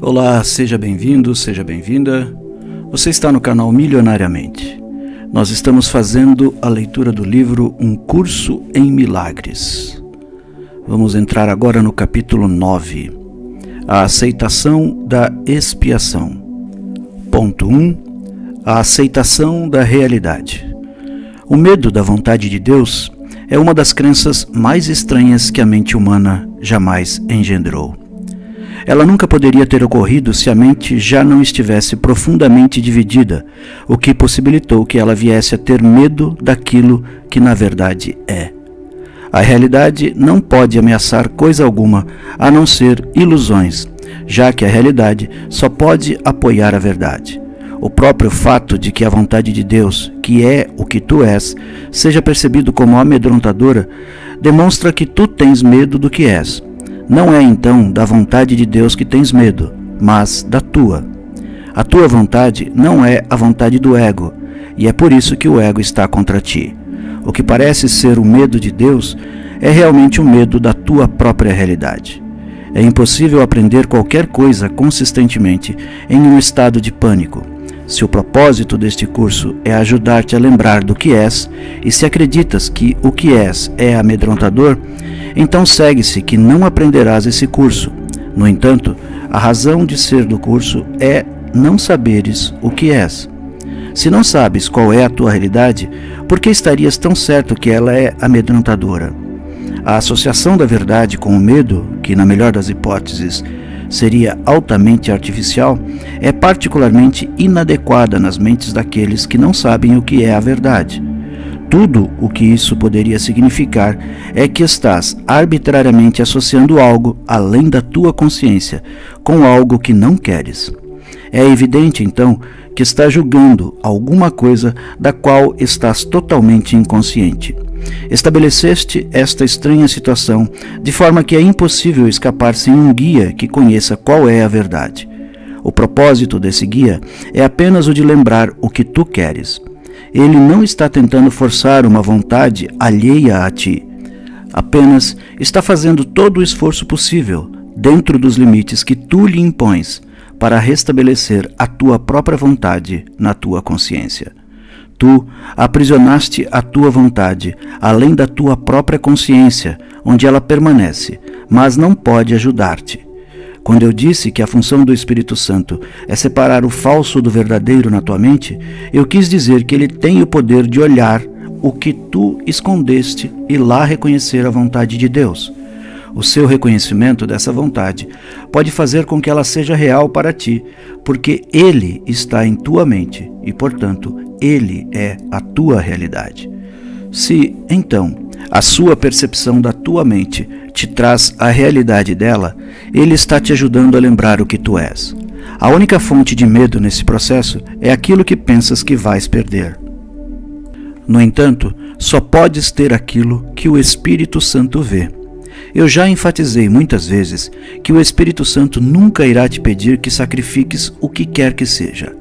Olá, seja bem-vindo, seja bem-vinda. Você está no canal Milionariamente. Nós estamos fazendo a leitura do livro Um Curso em Milagres. Vamos entrar agora no capítulo 9, a aceitação da expiação. Ponto 1. A aceitação da realidade. O medo da vontade de Deus é uma das crenças mais estranhas que a mente humana jamais engendrou. Ela nunca poderia ter ocorrido se a mente já não estivesse profundamente dividida, o que possibilitou que ela viesse a ter medo daquilo que na verdade é. A realidade não pode ameaçar coisa alguma a não ser ilusões, já que a realidade só pode apoiar a verdade. O próprio fato de que a vontade de Deus, que é o que tu és, seja percebido como amedrontadora, demonstra que tu tens medo do que és. Não é então da vontade de Deus que tens medo, mas da tua. A tua vontade não é a vontade do ego, e é por isso que o ego está contra ti. O que parece ser o medo de Deus é realmente o medo da tua própria realidade. É impossível aprender qualquer coisa consistentemente em um estado de pânico. Se o propósito deste curso é ajudar-te a lembrar do que és, e se acreditas que o que és é amedrontador, então segue-se que não aprenderás esse curso. No entanto, a razão de ser do curso é não saberes o que és. Se não sabes qual é a tua realidade, por que estarias tão certo que ela é amedrontadora? A associação da verdade com o medo, que na melhor das hipóteses seria altamente artificial, é particularmente inadequada nas mentes daqueles que não sabem o que é a verdade. Tudo o que isso poderia significar é que estás arbitrariamente associando algo além da tua consciência com algo que não queres. É evidente, então, que estás julgando alguma coisa da qual estás totalmente inconsciente. Estabeleceste esta estranha situação de forma que é impossível escapar sem um guia que conheça qual é a verdade. O propósito desse guia é apenas o de lembrar o que tu queres. Ele não está tentando forçar uma vontade alheia a ti. Apenas está fazendo todo o esforço possível, dentro dos limites que tu lhe impões, para restabelecer a tua própria vontade na tua consciência. Tu aprisionaste a tua vontade além da tua própria consciência, onde ela permanece, mas não pode ajudar-te. Quando eu disse que a função do Espírito Santo é separar o falso do verdadeiro na tua mente, eu quis dizer que ele tem o poder de olhar o que tu escondeste e lá reconhecer a vontade de Deus. O seu reconhecimento dessa vontade pode fazer com que ela seja real para ti, porque ele está em tua mente e, portanto, ele é a tua realidade. Se, então, a sua percepção da tua mente te traz a realidade dela, ele está te ajudando a lembrar o que tu és. A única fonte de medo nesse processo é aquilo que pensas que vais perder. No entanto, só podes ter aquilo que o Espírito Santo vê. Eu já enfatizei muitas vezes que o Espírito Santo nunca irá te pedir que sacrifiques o que quer que seja.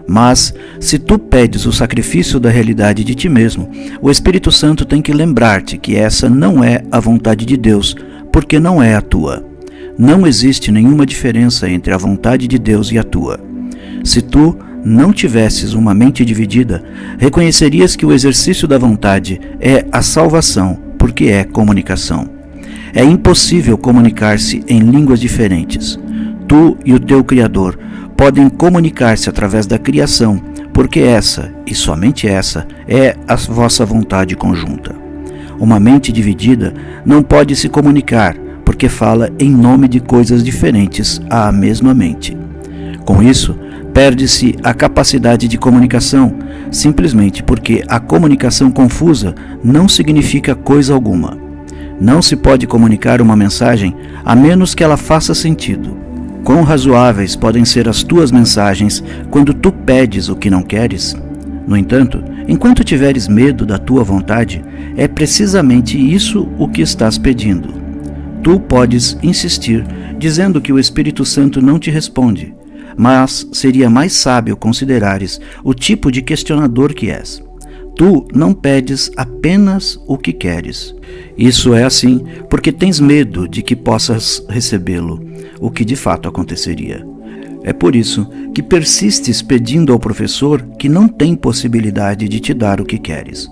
Mas, se tu pedes o sacrifício da realidade de ti mesmo, o Espírito Santo tem que lembrar-te que essa não é a vontade de Deus, porque não é a tua. Não existe nenhuma diferença entre a vontade de Deus e a tua. Se tu não tivesses uma mente dividida, reconhecerias que o exercício da vontade é a salvação, porque é comunicação. É impossível comunicar-se em línguas diferentes. Tu e o teu Criador podem comunicar-se através da criação, porque essa, e somente essa, é a vossa vontade conjunta. Uma mente dividida não pode se comunicar, porque fala em nome de coisas diferentes à mesma mente. Com isso, perde-se a capacidade de comunicação, simplesmente porque a comunicação confusa não significa coisa alguma. Não se pode comunicar uma mensagem a menos que ela faça sentido. Quão razoáveis podem ser as tuas mensagens quando tu pedes o que não queres? No entanto, enquanto tiveres medo da tua vontade, é precisamente isso o que estás pedindo. Tu podes insistir, dizendo que o Espírito Santo não te responde, mas seria mais sábio considerares o tipo de questionador que és. Tu não pedes apenas o que queres. Isso é assim porque tens medo de que possas recebê-lo, o que de fato aconteceria. É por isso que persistes pedindo ao professor que não tem possibilidade de te dar o que queres.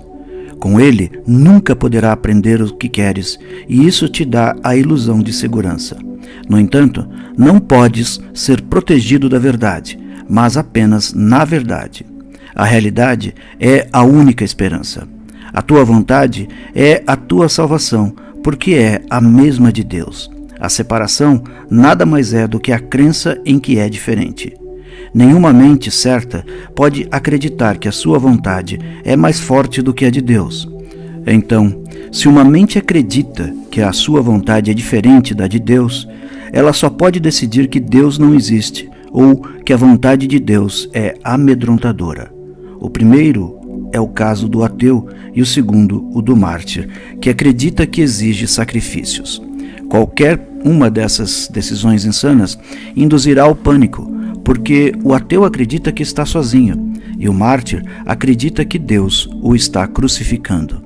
Com ele, nunca poderá aprender o que queres, e isso te dá a ilusão de segurança. No entanto, não podes ser protegido da verdade, mas apenas na verdade. A realidade é a única esperança. A tua vontade é a tua salvação, porque é a mesma de Deus. A separação nada mais é do que a crença em que é diferente. Nenhuma mente certa pode acreditar que a sua vontade é mais forte do que a de Deus. Então, se uma mente acredita que a sua vontade é diferente da de Deus, ela só pode decidir que Deus não existe ou que a vontade de Deus é amedrontadora. O primeiro é o caso do ateu e o segundo, o do mártir, que acredita que exige sacrifícios. Qualquer uma dessas decisões insanas induzirá ao pânico, porque o ateu acredita que está sozinho e o mártir acredita que Deus o está crucificando.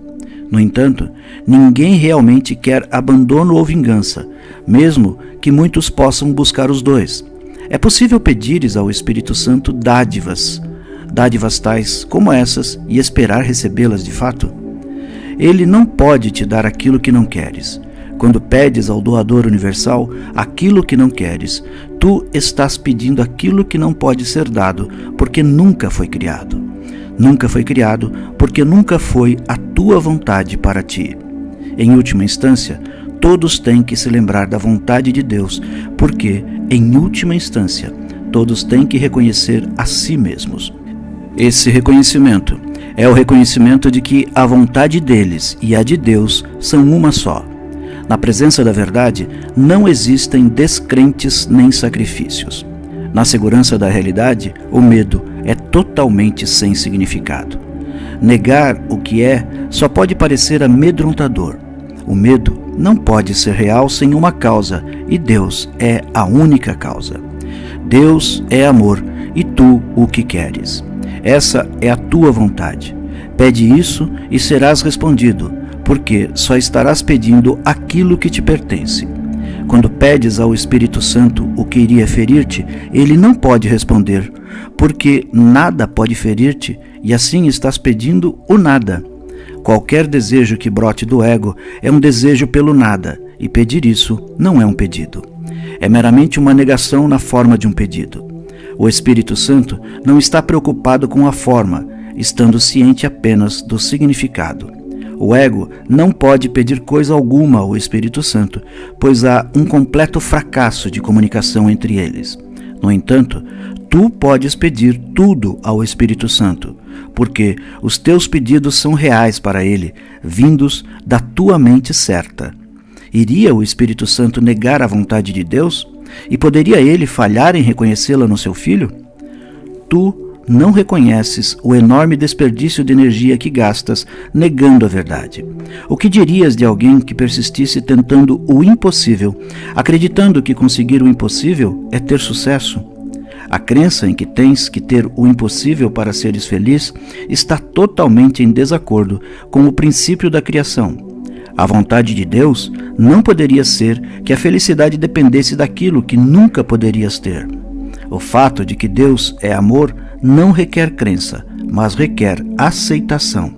No entanto, ninguém realmente quer abandono ou vingança, mesmo que muitos possam buscar os dois. É possível pedires ao Espírito Santo dádivas tais como essas e esperar recebê-las de fato? Ele não pode te dar aquilo que não queres. Quando pedes ao doador universal aquilo que não queres, tu estás pedindo aquilo que não pode ser dado, porque nunca foi criado. Nunca foi criado porque nunca foi a tua vontade para ti. Em última instância, todos têm que se lembrar da vontade de Deus, porque, em última instância, todos têm que reconhecer a si mesmos. Esse reconhecimento é o reconhecimento de que a vontade deles e a de Deus são uma só. Na presença da verdade, não existem descrentes nem sacrifícios. Na segurança da realidade, o medo é totalmente sem significado. Negar o que é só pode parecer amedrontador. O medo não pode ser real sem uma causa, e Deus é a única causa. Deus é amor, e tu o que queres. Essa é a tua vontade. Pede isso e serás respondido, porque só estarás pedindo aquilo que te pertence. Quando pedes ao Espírito Santo o que iria ferir-te, ele não pode responder, porque nada pode ferir-te, e assim estás pedindo o nada. Qualquer desejo que brote do ego é um desejo pelo nada, e pedir isso não é um pedido. É meramente uma negação na forma de um pedido. O Espírito Santo não está preocupado com a forma, estando ciente apenas do significado. O ego não pode pedir coisa alguma ao Espírito Santo, pois há um completo fracasso de comunicação entre eles. No entanto, tu podes pedir tudo ao Espírito Santo, porque os teus pedidos são reais para ele, vindos da tua mente certa. Iria o Espírito Santo negar a vontade de Deus? E poderia ele falhar em reconhecê-la no seu filho? Tu não reconheces o enorme desperdício de energia que gastas negando a verdade. O que dirias de alguém que persistisse tentando o impossível, acreditando que conseguir o impossível é ter sucesso? A crença em que tens que ter o impossível para seres feliz está totalmente em desacordo com o princípio da criação. A vontade de Deus não poderia ser que a felicidade dependesse daquilo que nunca poderias ter. O fato de que Deus é amor não requer crença, mas requer aceitação.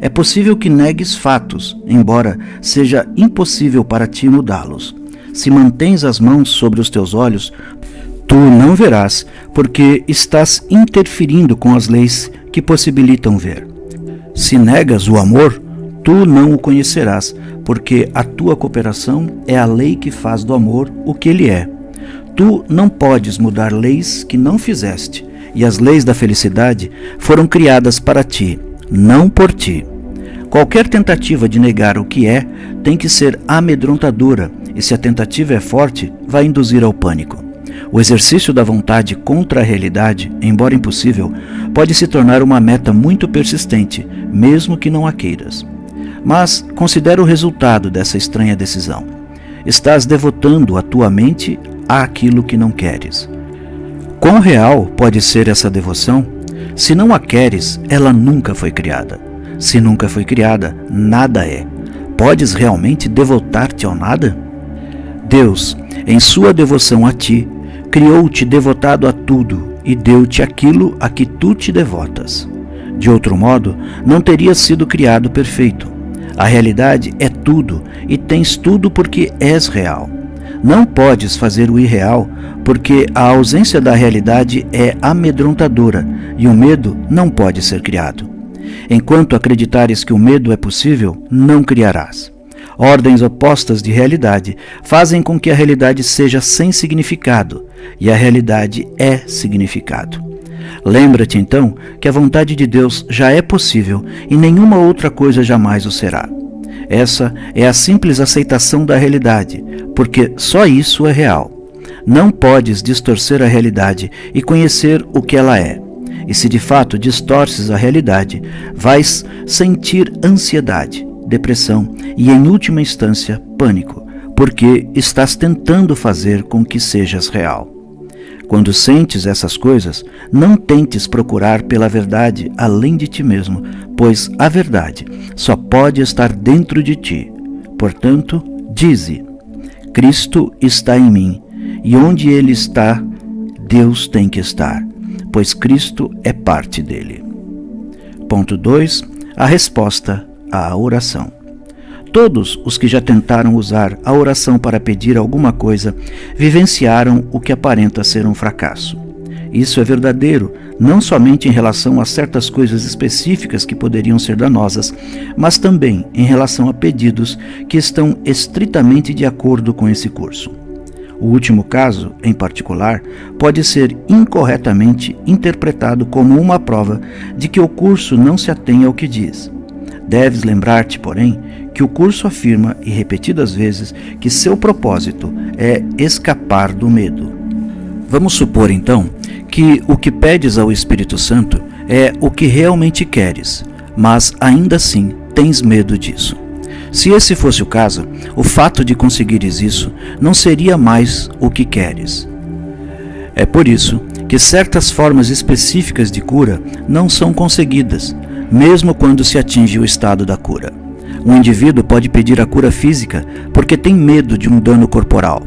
É possível que negues fatos, embora seja impossível para ti mudá-los. Se mantens as mãos sobre os teus olhos, tu não verás, porque estás interferindo com as leis que possibilitam ver. Se negas o amor, tu não o conhecerás, porque a tua cooperação é a lei que faz do amor o que ele é. Tu não podes mudar leis que não fizeste, e as leis da felicidade foram criadas para ti, não por ti. Qualquer tentativa de negar o que é tem que ser amedrontadora, e se a tentativa é forte, vai induzir ao pânico. O exercício da vontade contra a realidade, embora impossível, pode se tornar uma meta muito persistente, mesmo que não a queiras. Mas considera o resultado dessa estranha decisão. Estás devotando a tua mente àquilo que não queres. Quão real pode ser essa devoção? Se não a queres, ela nunca foi criada. Se nunca foi criada, nada é. Podes realmente devotar-te ao nada? Deus, em sua devoção a ti, criou-te devotado a tudo e deu-te aquilo a que tu te devotas. De outro modo, não terias sido criado perfeito. A realidade é tudo e tens tudo porque és real. Não podes fazer o irreal, porque a ausência da realidade é amedrontadora e o medo não pode ser criado. Enquanto acreditares que o medo é possível, não criarás. Ordens opostas de realidade fazem com que a realidade seja sem significado e a realidade é significado. Lembra-te então que a vontade de Deus já é possível e nenhuma outra coisa jamais o será. Essa é a simples aceitação da realidade, porque só isso é real. Não podes distorcer a realidade e conhecer o que ela é. E se de fato distorces a realidade, vais sentir ansiedade, depressão e, em última instância, pânico, porque estás tentando fazer com que sejas real. Quando sentes essas coisas, não tentes procurar pela verdade além de ti mesmo, pois a verdade só pode estar dentro de ti. Portanto, dize: Cristo está em mim, e onde Ele está, Deus tem que estar, pois Cristo é parte dele. Ponto 2. A resposta à oração. Todos os que já tentaram usar a oração para pedir alguma coisa vivenciaram o que aparenta ser um fracasso. Isso é verdadeiro, não somente em relação a certas coisas específicas que poderiam ser danosas, mas também em relação a pedidos que estão estritamente de acordo com esse curso. O último caso, em particular, pode ser incorretamente interpretado como uma prova de que o curso não se atém ao que diz. Deves lembrar-te, porém, que o curso afirma, e repetidas vezes, que seu propósito é escapar do medo. Vamos supor, então, que o que pedes ao Espírito Santo é o que realmente queres, mas ainda assim tens medo disso. Se esse fosse o caso, o fato de conseguires isso não seria mais o que queres. É por isso que certas formas específicas de cura não são conseguidas, mesmo quando se atinge o estado da cura. Um indivíduo pode pedir a cura física porque tem medo de um dano corporal.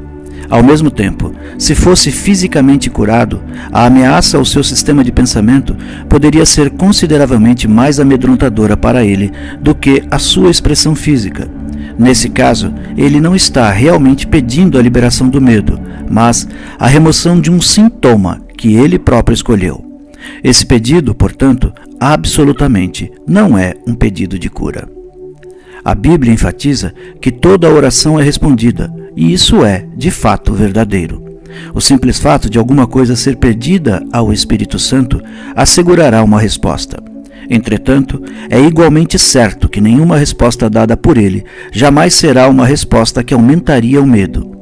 Ao mesmo tempo, se fosse fisicamente curado, a ameaça ao seu sistema de pensamento poderia ser consideravelmente mais amedrontadora para ele do que a sua expressão física. Nesse caso, ele não está realmente pedindo a liberação do medo, mas a remoção de um sintoma que ele próprio escolheu. Esse pedido, portanto, absolutamente não é um pedido de cura. A Bíblia enfatiza que toda oração é respondida, e isso é, de fato, verdadeiro. O simples fato de alguma coisa ser pedida ao Espírito Santo assegurará uma resposta. Entretanto, é igualmente certo que nenhuma resposta dada por ele jamais será uma resposta que aumentaria o medo.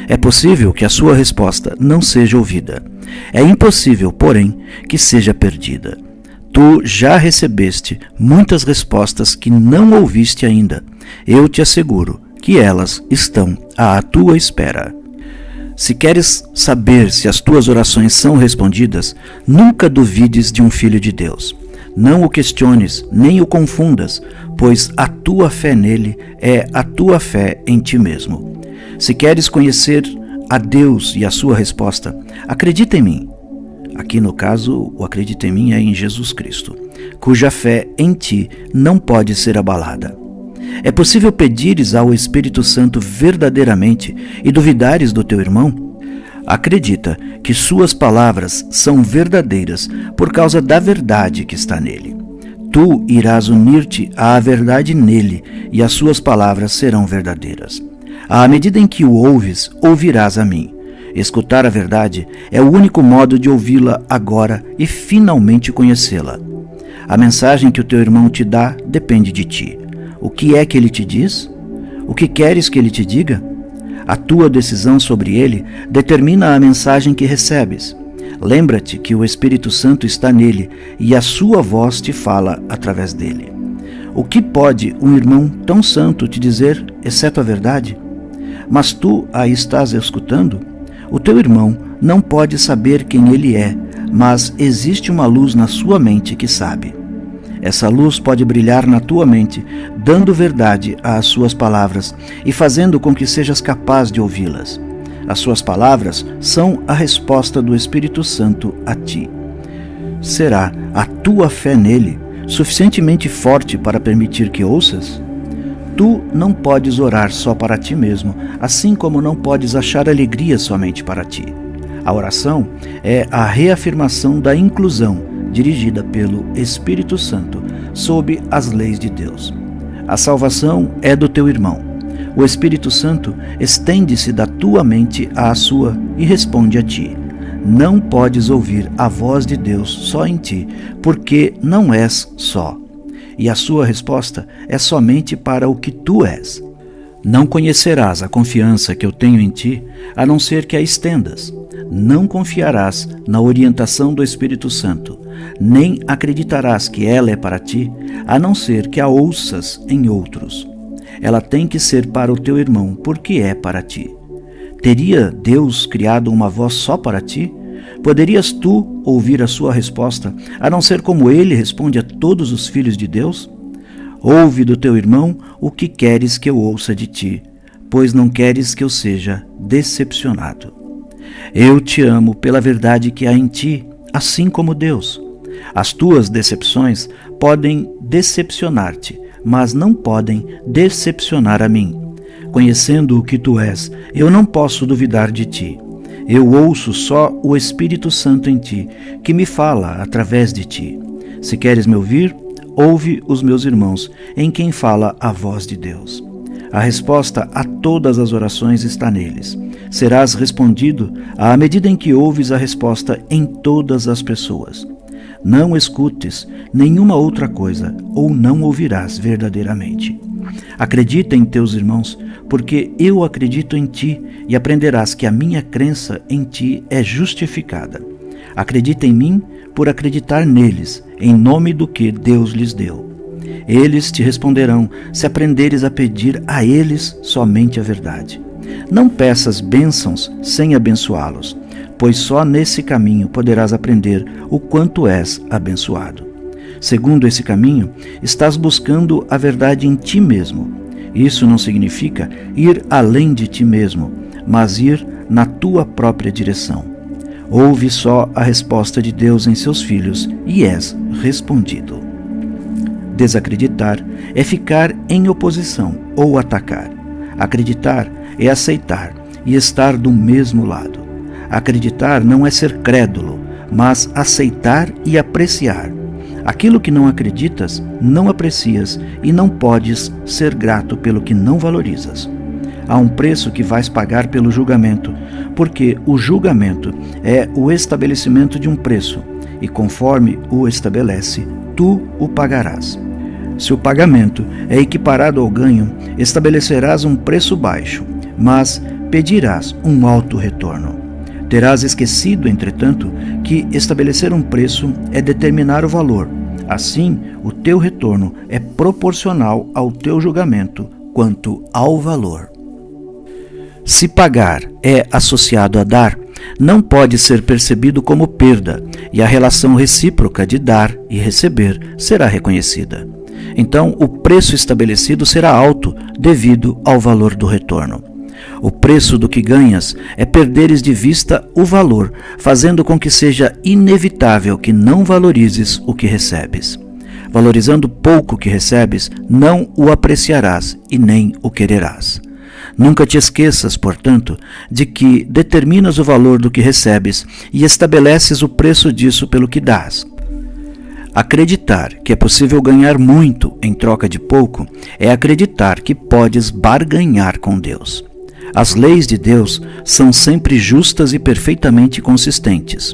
É possível que a sua resposta não seja ouvida. É impossível, porém, que seja perdida. Tu já recebeste muitas respostas que não ouviste ainda. Eu te asseguro que elas estão à tua espera. Se queres saber se as tuas orações são respondidas, nunca duvides de um filho de Deus. Não o questiones, nem o confundas, pois a tua fé nele é a tua fé em ti mesmo. Se queres conhecer a Deus e a sua resposta, acredita em mim. Aqui no caso, o acredita em mim é em Jesus Cristo, cuja fé em ti não pode ser abalada. É possível pedires ao Espírito Santo verdadeiramente e duvidares do teu irmão? Acredita que suas palavras são verdadeiras por causa da verdade que está nele. Tu irás unir-te à verdade nele e as suas palavras serão verdadeiras. À medida em que o ouves, ouvirás a mim. Escutar a verdade é o único modo de ouvi-la agora e finalmente conhecê-la. A mensagem que o teu irmão te dá depende de ti. O que é que ele te diz? O que queres que ele te diga? A tua decisão sobre ele determina a mensagem que recebes. Lembra-te que o Espírito Santo está nele e a sua voz te fala através dele. O que pode um irmão tão santo te dizer, exceto a verdade? Mas tu a estás escutando? O teu irmão não pode saber quem ele é, mas existe uma luz na sua mente que sabe. Essa luz pode brilhar na tua mente, dando verdade às suas palavras e fazendo com que sejas capaz de ouvi-las. As suas palavras são a resposta do Espírito Santo a ti. Será a tua fé nele suficientemente forte para permitir que ouças? Tu não podes orar só para ti mesmo, assim como não podes achar alegria somente para ti. A oração é a reafirmação da inclusão dirigida pelo Espírito Santo sob as leis de Deus. A salvação é do teu irmão. O Espírito Santo estende-se da tua mente à sua e responde a ti. Não podes ouvir a voz de Deus só em ti, porque não és só. E a sua resposta é somente para o que tu és. Não conhecerás a confiança que eu tenho em ti, a não ser que a estendas. Não confiarás na orientação do Espírito Santo, nem acreditarás que ela é para ti, a não ser que a ouças em outros. Ela tem que ser para o teu irmão, porque é para ti. Teria Deus criado uma voz só para ti? Poderias tu ouvir a sua resposta, a não ser como ele responde a todos os filhos de Deus? Ouve do teu irmão o que queres que eu ouça de ti, pois não queres que eu seja decepcionado. Eu te amo pela verdade que há em ti, assim como Deus. As tuas decepções podem decepcionar-te, mas não podem decepcionar a mim. Conhecendo o que tu és, eu não posso duvidar de ti. Eu ouço só o Espírito Santo em ti, que me fala através de ti. Se queres me ouvir, ouve os meus irmãos, em quem fala a voz de Deus. A resposta a todas as orações está neles. Serás respondido à medida em que ouves a resposta em todas as pessoas. Não escutes nenhuma outra coisa, ou não ouvirás verdadeiramente. Acredita em teus irmãos, porque eu acredito em ti, e aprenderás que a minha crença em ti é justificada. Acredita em mim por acreditar neles, em nome do que Deus lhes deu. Eles te responderão se aprenderes a pedir a eles somente a verdade. Não peças bênçãos sem abençoá-los, pois só nesse caminho poderás aprender o quanto és abençoado. Segundo esse caminho, estás buscando a verdade em ti mesmo. Isso não significa ir além de ti mesmo, mas ir na tua própria direção. Ouve só a resposta de Deus em seus filhos e és respondido. Desacreditar é ficar em oposição ou atacar. Acreditar é aceitar e estar do mesmo lado. Acreditar não é ser crédulo, mas aceitar e apreciar. Aquilo que não acreditas, não aprecias e não podes ser grato pelo que não valorizas. Há um preço que vais pagar pelo julgamento, porque o julgamento é o estabelecimento de um preço, e conforme o estabelece, tu o pagarás. Se o pagamento é equiparado ao ganho, estabelecerás um preço baixo, mas pedirás um alto retorno. Terás esquecido, entretanto, que estabelecer um preço é determinar o valor. Assim, o teu retorno é proporcional ao teu julgamento quanto ao valor. Se pagar é associado a dar, não pode ser percebido como perda, e a relação recíproca de dar e receber será reconhecida. Então, o preço estabelecido será alto devido ao valor do retorno. O preço do que ganhas é perderes de vista o valor, fazendo com que seja inevitável que não valorizes o que recebes. Valorizando pouco que recebes, não o apreciarás e nem o quererás. Nunca te esqueças, portanto, de que determinas o valor do que recebes e estabeleces o preço disso pelo que dás. Acreditar que é possível ganhar muito em troca de pouco é acreditar que podes barganhar com Deus. As leis de Deus são sempre justas e perfeitamente consistentes.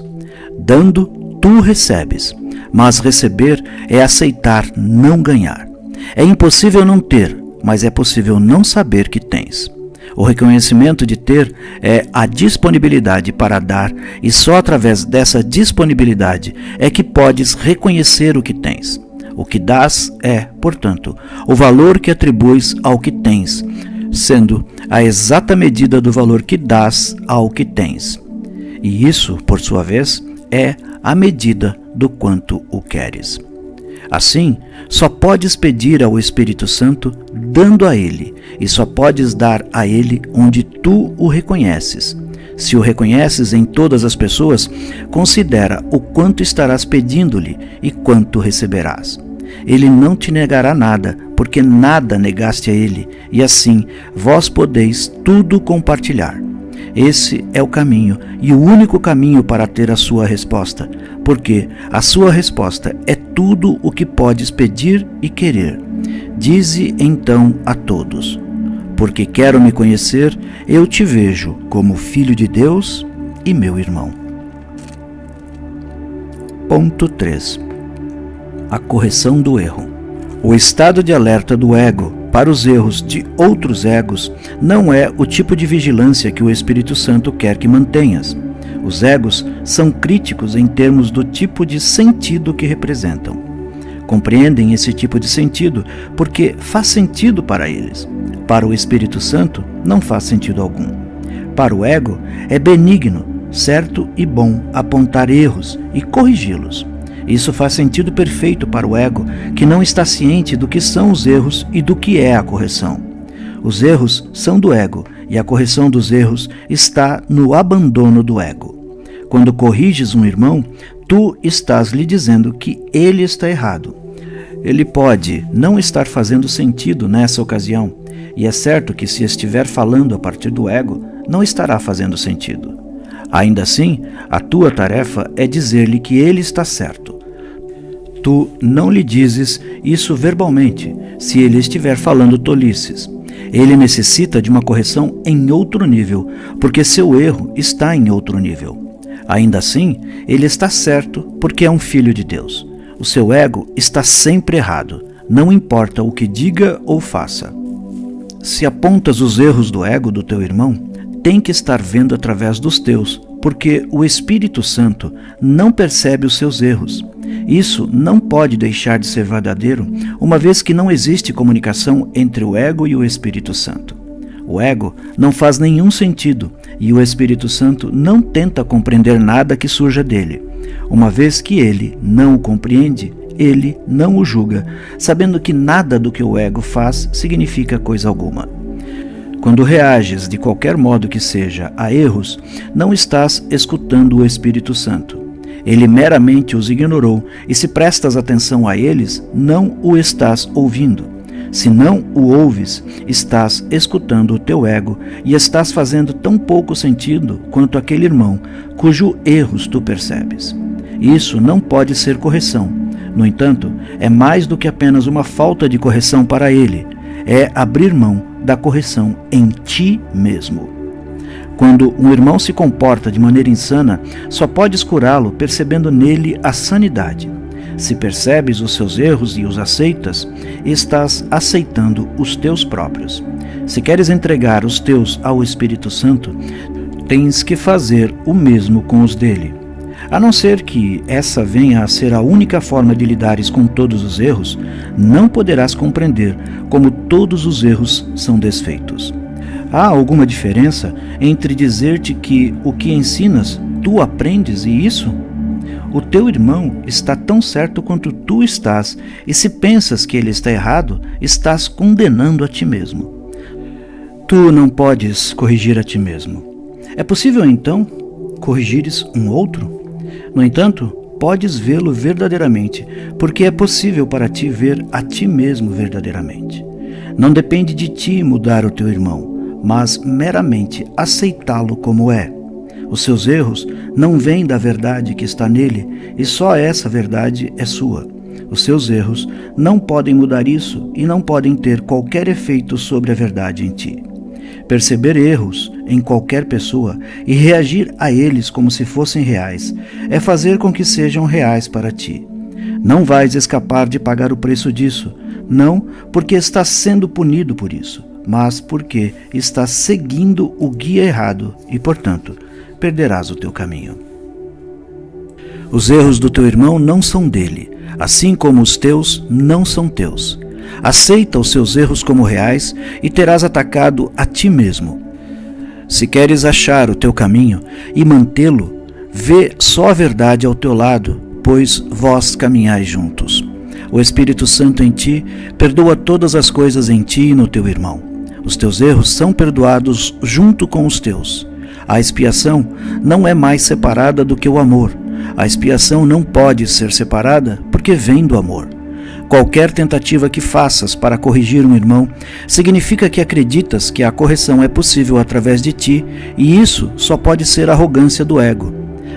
Dando, tu recebes, mas receber é aceitar não ganhar. É impossível não ter, mas é possível não saber que tens. O reconhecimento de ter é a disponibilidade para dar, e só através dessa disponibilidade é que podes reconhecer o que tens. O que dás é, portanto, o valor que atribuis ao que tens, sendo a exata medida do valor que dás ao que tens. E isso, por sua vez, é a medida do quanto o queres. Assim, só podes pedir ao Espírito Santo dando a ele, e só podes dar a ele onde tu o reconheces. Se o reconheces em todas as pessoas, considera o quanto estarás pedindo-lhe e quanto receberás. Ele não te negará nada, porque nada negaste a ele, e assim vós podeis tudo compartilhar. Esse é o caminho e o único caminho para ter a sua resposta, porque a sua resposta é tudo o que podes pedir e querer. Dize então a todos: porque quero me conhecer, eu te vejo como Filho de Deus e meu irmão. Ponto 3. A correção do erro. O estado de alerta do ego para os erros de outros egos não é o tipo de vigilância que o Espírito Santo quer que mantenhas. Os egos são críticos em termos do tipo de sentido que representam. Compreendem esse tipo de sentido porque faz sentido para eles. Para o Espírito Santo, não faz sentido algum. Para o ego, é benigno, certo e bom apontar erros e corrigi-los. Isso faz sentido perfeito para o ego, que não está ciente do que são os erros e do que é a correção. Os erros são do ego, e a correção dos erros está no abandono do ego. Quando corriges um irmão, tu estás lhe dizendo que ele está errado. Ele pode não estar fazendo sentido nessa ocasião, e é certo que se estiver falando a partir do ego, não estará fazendo sentido. Ainda assim, a tua tarefa é dizer-lhe que ele está certo. Tu não lhe dizes isso verbalmente, se ele estiver falando tolices. Ele necessita de uma correção em outro nível, porque seu erro está em outro nível. Ainda assim, ele está certo porque é um filho de Deus. O seu ego está sempre errado, não importa o que diga ou faça. Se apontas os erros do ego do teu irmão, tem que estar vendo através dos teus, porque o Espírito Santo não percebe os seus erros. Isso não pode deixar de ser verdadeiro, uma vez que não existe comunicação entre o ego e o Espírito Santo. O ego não faz nenhum sentido e o Espírito Santo não tenta compreender nada que surja dele. Uma vez que ele não o compreende, ele não o julga, sabendo que nada do que o ego faz significa coisa alguma. Quando reages de qualquer modo que seja a erros, não estás escutando o Espírito Santo. Ele meramente os ignorou, e se prestas atenção a eles, não o estás ouvindo. Se não o ouves, estás escutando o teu ego e estás fazendo tão pouco sentido quanto aquele irmão, cujo erros tu percebes. Isso não pode ser correção. No entanto, é mais do que apenas uma falta de correção para ele. É abrir mão da correção em ti mesmo. Quando um irmão se comporta de maneira insana, só podes curá-lo percebendo nele a sanidade. Se percebes os seus erros e os aceitas, estás aceitando os teus próprios. Se queres entregar os teus ao Espírito Santo, tens que fazer o mesmo com os dele. A não ser que essa venha a ser a única forma de lidares com todos os erros, não poderás compreender como todos os erros são desfeitos. Há alguma diferença entre dizer-te que o que ensinas tu aprendes e isso? O teu irmão está tão certo quanto tu estás, e se pensas que ele está errado, estás condenando a ti mesmo. Tu não podes corrigir a ti mesmo. É possível então corrigires um outro? No entanto, podes vê-lo verdadeiramente, porque é possível para ti ver a ti mesmo verdadeiramente. Não depende de ti mudar o teu irmão, mas meramente aceitá-lo como é. Os seus erros não vêm da verdade que está nele, e só essa verdade é sua. Os seus erros não podem mudar isso e não podem ter qualquer efeito sobre a verdade em ti. Perceber erros em qualquer pessoa e reagir a eles como se fossem reais é fazer com que sejam reais para ti. Não vais escapar de pagar o preço disso, não porque estás sendo punido por isso, mas porque estás seguindo o guia errado e, portanto, perderás o teu caminho. Os erros do teu irmão não são dele, assim como os teus não são teus. Aceita os seus erros como reais e terás atacado a ti mesmo. Se queres achar o teu caminho e mantê-lo, vê só a verdade ao teu lado, pois vós caminhais juntos. O Espírito Santo em ti perdoa todas as coisas em ti e no teu irmão. Os teus erros são perdoados junto com os teus. A expiação não é mais separada do que o amor. A expiação não pode ser separada porque vem do amor. Qualquer tentativa que faças para corrigir um irmão significa que acreditas que a correção é possível através de ti, e isso só pode ser arrogância do ego.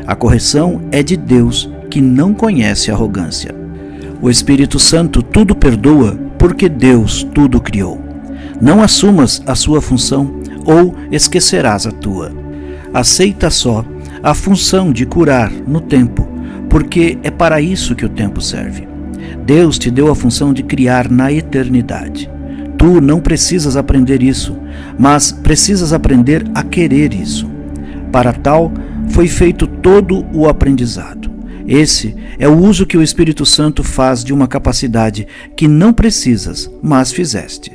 A correção é de Deus, que não conhece arrogância. O Espírito Santo tudo perdoa porque Deus tudo criou. Não assumas a sua função ou esquecerás a tua. Aceita só a função de curar no tempo, porque é para isso que o tempo serve. Deus te deu a função de criar na eternidade. Tu não precisas aprender isso, mas precisas aprender a querer isso. Para tal, foi feito todo o aprendizado. Esse é o uso que o Espírito Santo faz de uma capacidade que não precisas, mas fizeste.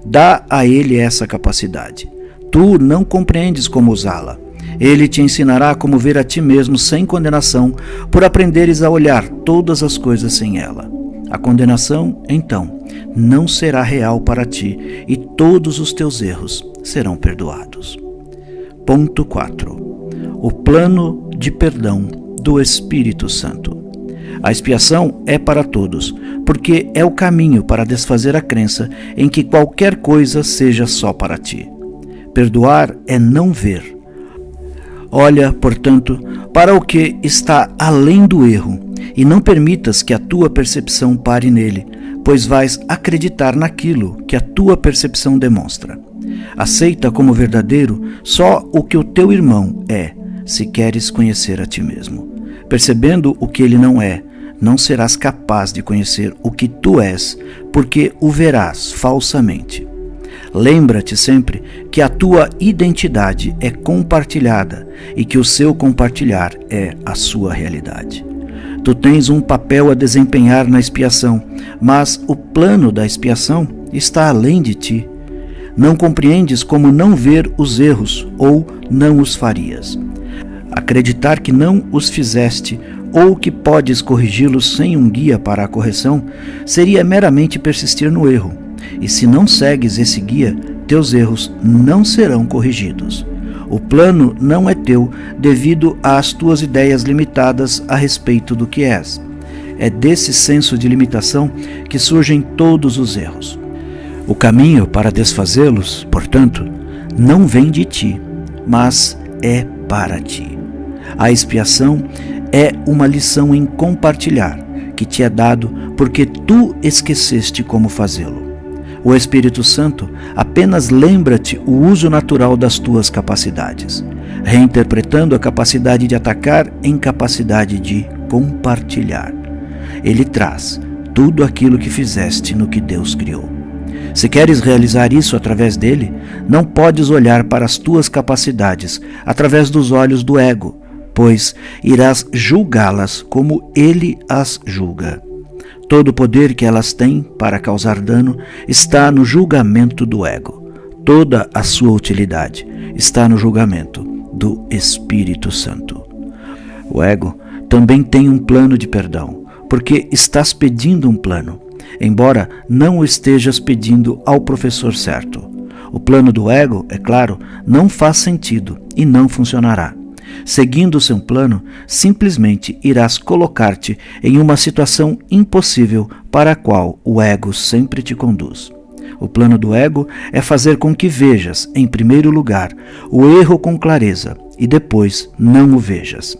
Dá a ele essa capacidade. Tu não compreendes como usá-la. Ele te ensinará como ver a ti mesmo sem condenação, por aprenderes a olhar todas as coisas sem ela. A condenação, então, não será real para ti e todos os teus erros serão perdoados. Ponto 4. O plano de perdão do Espírito Santo. A expiação é para todos, porque é o caminho para desfazer a crença em que qualquer coisa seja só para ti. Perdoar é não ver. Olha, portanto, para o que está além do erro, e não permitas que a tua percepção pare nele, pois vais acreditar naquilo que a tua percepção demonstra. Aceita como verdadeiro só o que o teu irmão é, se queres conhecer a ti mesmo. Percebendo o que ele não é, não serás capaz de conhecer o que tu és, porque o verás falsamente. Lembra-te sempre que a tua identidade é compartilhada e que o seu compartilhar é a sua realidade. Tu tens um papel a desempenhar na expiação, mas o plano da expiação está além de ti. Não compreendes como não ver os erros ou não os farias. Acreditar que não os fizeste ou que podes corrigi-los sem um guia para a correção seria meramente persistir no erro. E se não segues esse guia, teus erros não serão corrigidos. O plano não é teu devido às tuas ideias limitadas a respeito do que és. É desse senso de limitação que surgem todos os erros. O caminho para desfazê-los, portanto, não vem de ti, mas é para ti. A expiação é uma lição em compartilhar, que te é dado porque tu esqueceste como fazê-lo. O Espírito Santo apenas lembra-te o uso natural das tuas capacidades, reinterpretando a capacidade de atacar em capacidade de compartilhar. Ele traz tudo aquilo que fizeste no que Deus criou. Se queres realizar isso através dele, não podes olhar para as tuas capacidades através dos olhos do ego, pois irás julgá-las como ele as julga. Todo o poder que elas têm para causar dano está no julgamento do ego. Toda a sua utilidade está no julgamento do Espírito Santo. O ego também tem um plano de perdão, porque estás pedindo um plano, embora não o estejas pedindo ao professor certo. O plano do ego, é claro, não faz sentido e não funcionará. Seguindo o seu plano, simplesmente irás colocar-te em uma situação impossível para a qual o ego sempre te conduz. O plano do ego é fazer com que vejas, em primeiro lugar, o erro com clareza e depois não o vejas.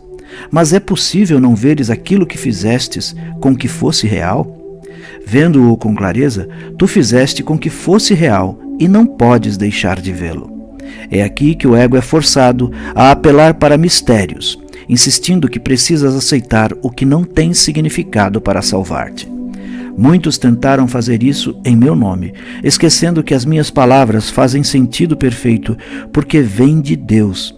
Mas é possível não veres aquilo que fizestes com que fosse real? Vendo-o com clareza, tu fizeste com que fosse real e não podes deixar de vê-lo. É aqui que o ego é forçado a apelar para mistérios, insistindo que precisas aceitar o que não tem significado para salvar-te. Muitos tentaram fazer isso em meu nome, esquecendo que as minhas palavras fazem sentido perfeito porque vêm de Deus.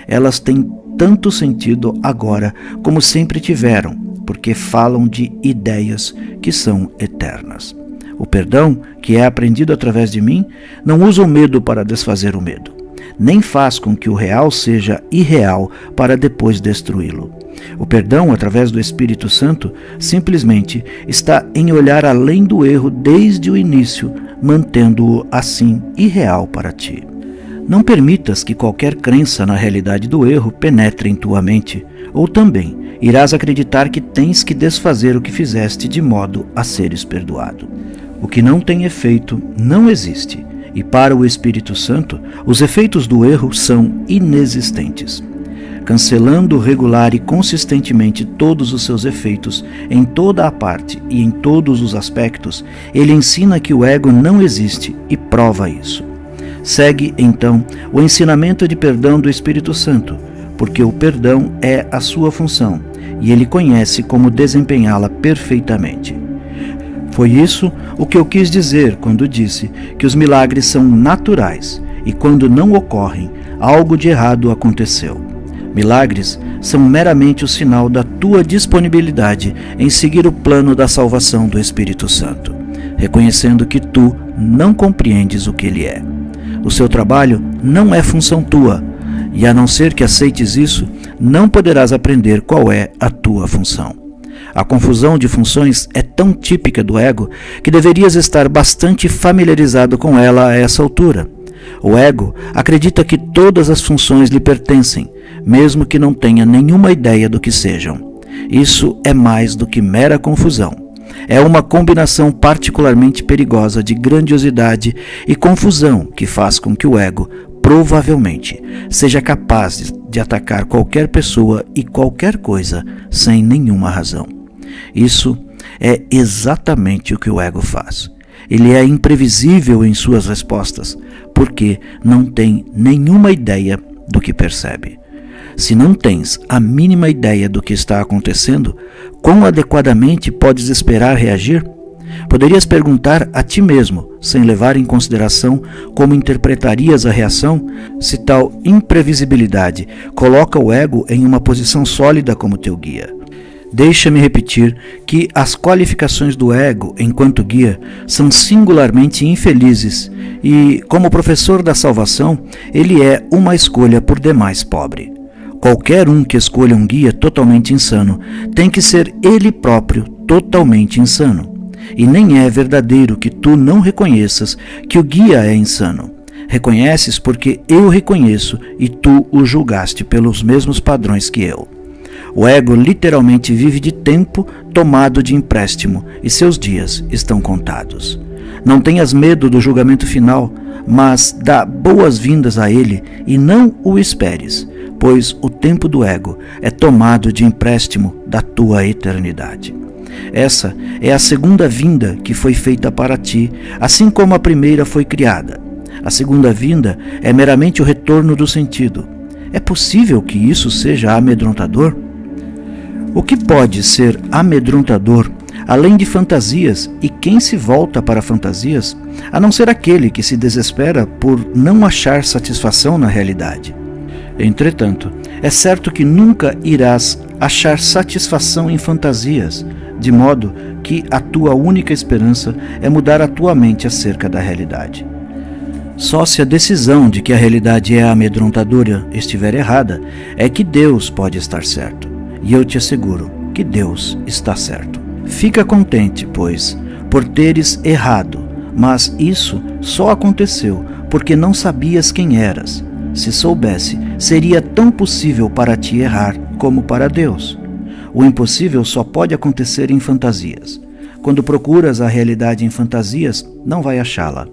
Elas têm tanto sentido agora como sempre tiveram, porque falam de ideias que são eternas. O perdão, que é aprendido através de mim, não usa o medo para desfazer o medo, nem faz com que o real seja irreal para depois destruí-lo. O perdão, através do Espírito Santo, simplesmente está em olhar além do erro desde o início, mantendo-o assim irreal para ti. Não permitas que qualquer crença na realidade do erro penetre em tua mente, ou também irás acreditar que tens que desfazer o que fizeste de modo a seres perdoado. O que não tem efeito não existe, e para o Espírito Santo, os efeitos do erro são inexistentes. Cancelando regular e consistentemente todos os seus efeitos, em toda a parte e em todos os aspectos, ele ensina que o ego não existe e prova isso. Segue, então, o ensinamento de perdão do Espírito Santo, porque o perdão é a sua função, e ele conhece como desempenhá-la perfeitamente. Foi isso o que eu quis dizer quando disse que os milagres são naturais, e quando não ocorrem, algo de errado aconteceu. Milagres são meramente o sinal da tua disponibilidade em seguir o plano da salvação do Espírito Santo, reconhecendo que tu não compreendes o que ele é. O seu trabalho não é função tua, e a não ser que aceites isso, não poderás aprender qual é a tua função. A confusão de funções é tão típica do ego que deverias estar bastante familiarizado com ela a essa altura. O ego acredita que todas as funções lhe pertencem, mesmo que não tenha nenhuma ideia do que sejam. Isso é mais do que mera confusão. É uma combinação particularmente perigosa de grandiosidade e confusão que faz com que o ego, provavelmente, seja capaz de atacar qualquer pessoa e qualquer coisa sem nenhuma razão. Isso é exatamente o que o ego faz. Ele é imprevisível em suas respostas, porque não tem nenhuma ideia do que percebe. Se não tens a mínima ideia do que está acontecendo, quão adequadamente podes esperar reagir? Poderias perguntar a ti mesmo, sem levar em consideração como interpretarias a reação, se tal imprevisibilidade coloca o ego em uma posição sólida como teu guia. Deixa-me repetir que as qualificações do ego enquanto guia são singularmente infelizes e, como professor da salvação, ele é uma escolha por demais pobre. Qualquer um que escolha um guia totalmente insano tem que ser ele próprio totalmente insano. E nem é verdadeiro que tu não reconheças que o guia é insano. Reconheces porque eu reconheço e tu o julgaste pelos mesmos padrões que eu. O ego literalmente vive de tempo tomado de empréstimo e seus dias estão contados. Não tenhas medo do julgamento final, mas dá boas-vindas a ele e não o esperes, pois o tempo do ego é tomado de empréstimo da tua eternidade. Essa é a segunda vinda que foi feita para ti, assim como a primeira foi criada. A segunda vinda é meramente o retorno do sentido. É possível que isso seja amedrontador? O que pode ser amedrontador, além de fantasias, e quem se volta para fantasias, a não ser aquele que se desespera por não achar satisfação na realidade? Entretanto, é certo que nunca irás achar satisfação em fantasias, de modo que a tua única esperança é mudar a tua mente acerca da realidade. Só se a decisão de que a realidade é amedrontadora estiver errada, é que Deus pode estar certo. E eu te asseguro que Deus está certo. Fica contente, pois, por teres errado, mas isso só aconteceu porque não sabias quem eras. Se soubesse, seria tão possível para ti errar como para Deus. O impossível só pode acontecer em fantasias. Quando procuras a realidade em fantasias, não vai achá-la.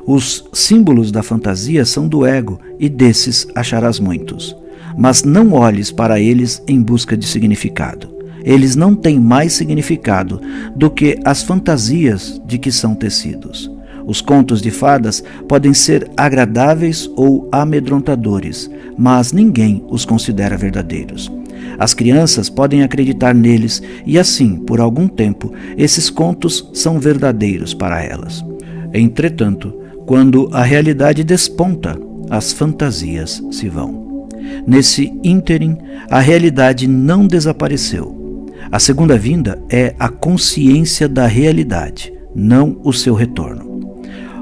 Os símbolos da fantasia são do ego e desses acharás muitos. Mas não olhes para eles em busca de significado. Eles não têm mais significado do que as fantasias de que são tecidos. Os contos de fadas podem ser agradáveis ou amedrontadores, mas ninguém os considera verdadeiros. As crianças podem acreditar neles e assim, por algum tempo, esses contos são verdadeiros para elas. Entretanto, quando a realidade desponta, as fantasias se vão. Nesse ínterim, a realidade não desapareceu. A segunda vinda é a consciência da realidade, não o seu retorno.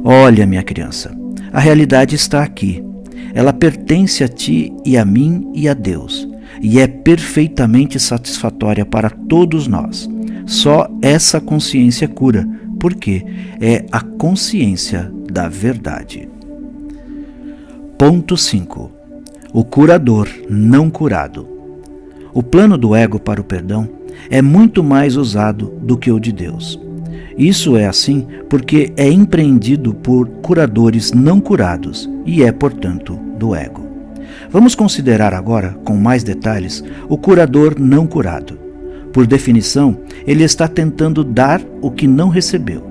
Olha, minha criança, a realidade está aqui. Ela pertence a ti e a mim e a Deus. e é perfeitamente satisfatória para todos nós. Só essa consciência cura, porque é a consciência da verdade. Ponto 5. O curador não curado. O plano do ego para o perdão é muito mais usado do que o de Deus. Isso é assim porque é empreendido por curadores não curados e é, portanto, do ego. Vamos considerar agora, com mais detalhes, o curador não curado. Por definição, ele está tentando dar o que não recebeu.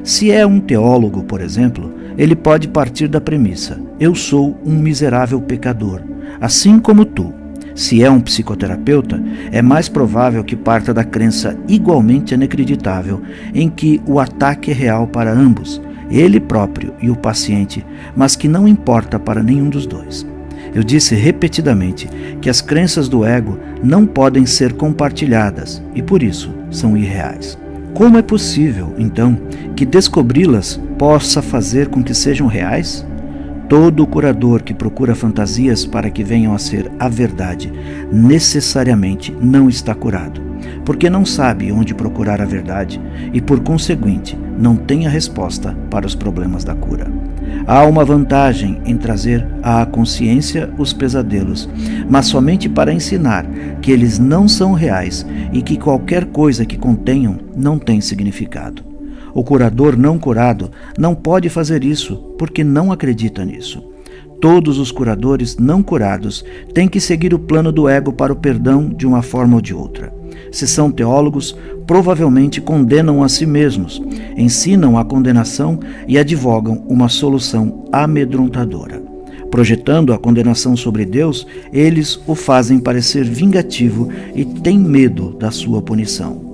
Se é um teólogo, por exemplo, ele pode partir da premissa: eu sou um miserável pecador, assim como tu. Se é um psicoterapeuta, é mais provável que parta da crença igualmente inacreditável em que o ataque é real para ambos, ele próprio e o paciente, mas que não importa para nenhum dos dois. Eu disse repetidamente que as crenças do ego não podem ser compartilhadas e, por isso, são irreais. Como é possível, então, que descobri-las possa fazer com que sejam reais? Todo curador que procura fantasias para que venham a ser a verdade necessariamente não está curado, porque não sabe onde procurar a verdade e, por conseguinte, não tem a resposta para os problemas da cura. Há uma vantagem em trazer à consciência os pesadelos, mas somente para ensinar que eles não são reais e que qualquer coisa que contenham não tem significado. O curador não curado não pode fazer isso porque não acredita nisso. Todos os curadores não curados têm que seguir o plano do ego para o perdão de uma forma ou de outra. Se são teólogos, provavelmente condenam a si mesmos, ensinam a condenação e advogam uma solução amedrontadora. Projetando a condenação sobre Deus, eles o fazem parecer vingativo e têm medo da sua punição.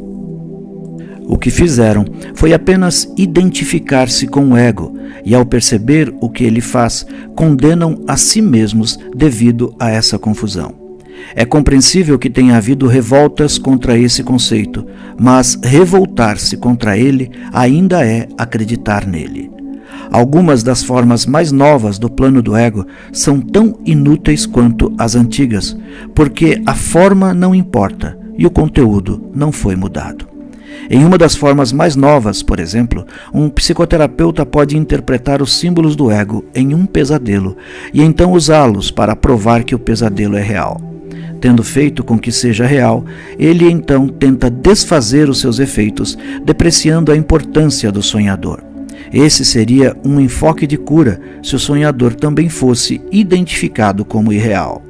O que fizeram foi apenas identificar-se com o ego e, ao perceber o que ele faz, condenam a si mesmos devido a essa confusão. É compreensível que tenha havido revoltas contra esse conceito, mas revoltar-se contra ele ainda é acreditar nele. Algumas das formas mais novas do plano do ego são tão inúteis quanto as antigas, porque a forma não importa e o conteúdo não foi mudado. Em uma das formas mais novas, por exemplo, um psicoterapeuta pode interpretar os símbolos do ego em um pesadelo e então usá-los para provar que o pesadelo é real. Tendo feito com que seja real, ele então tenta desfazer os seus efeitos, depreciando a importância do sonhador. Esse seria um enfoque de cura se o sonhador também fosse identificado como irreal.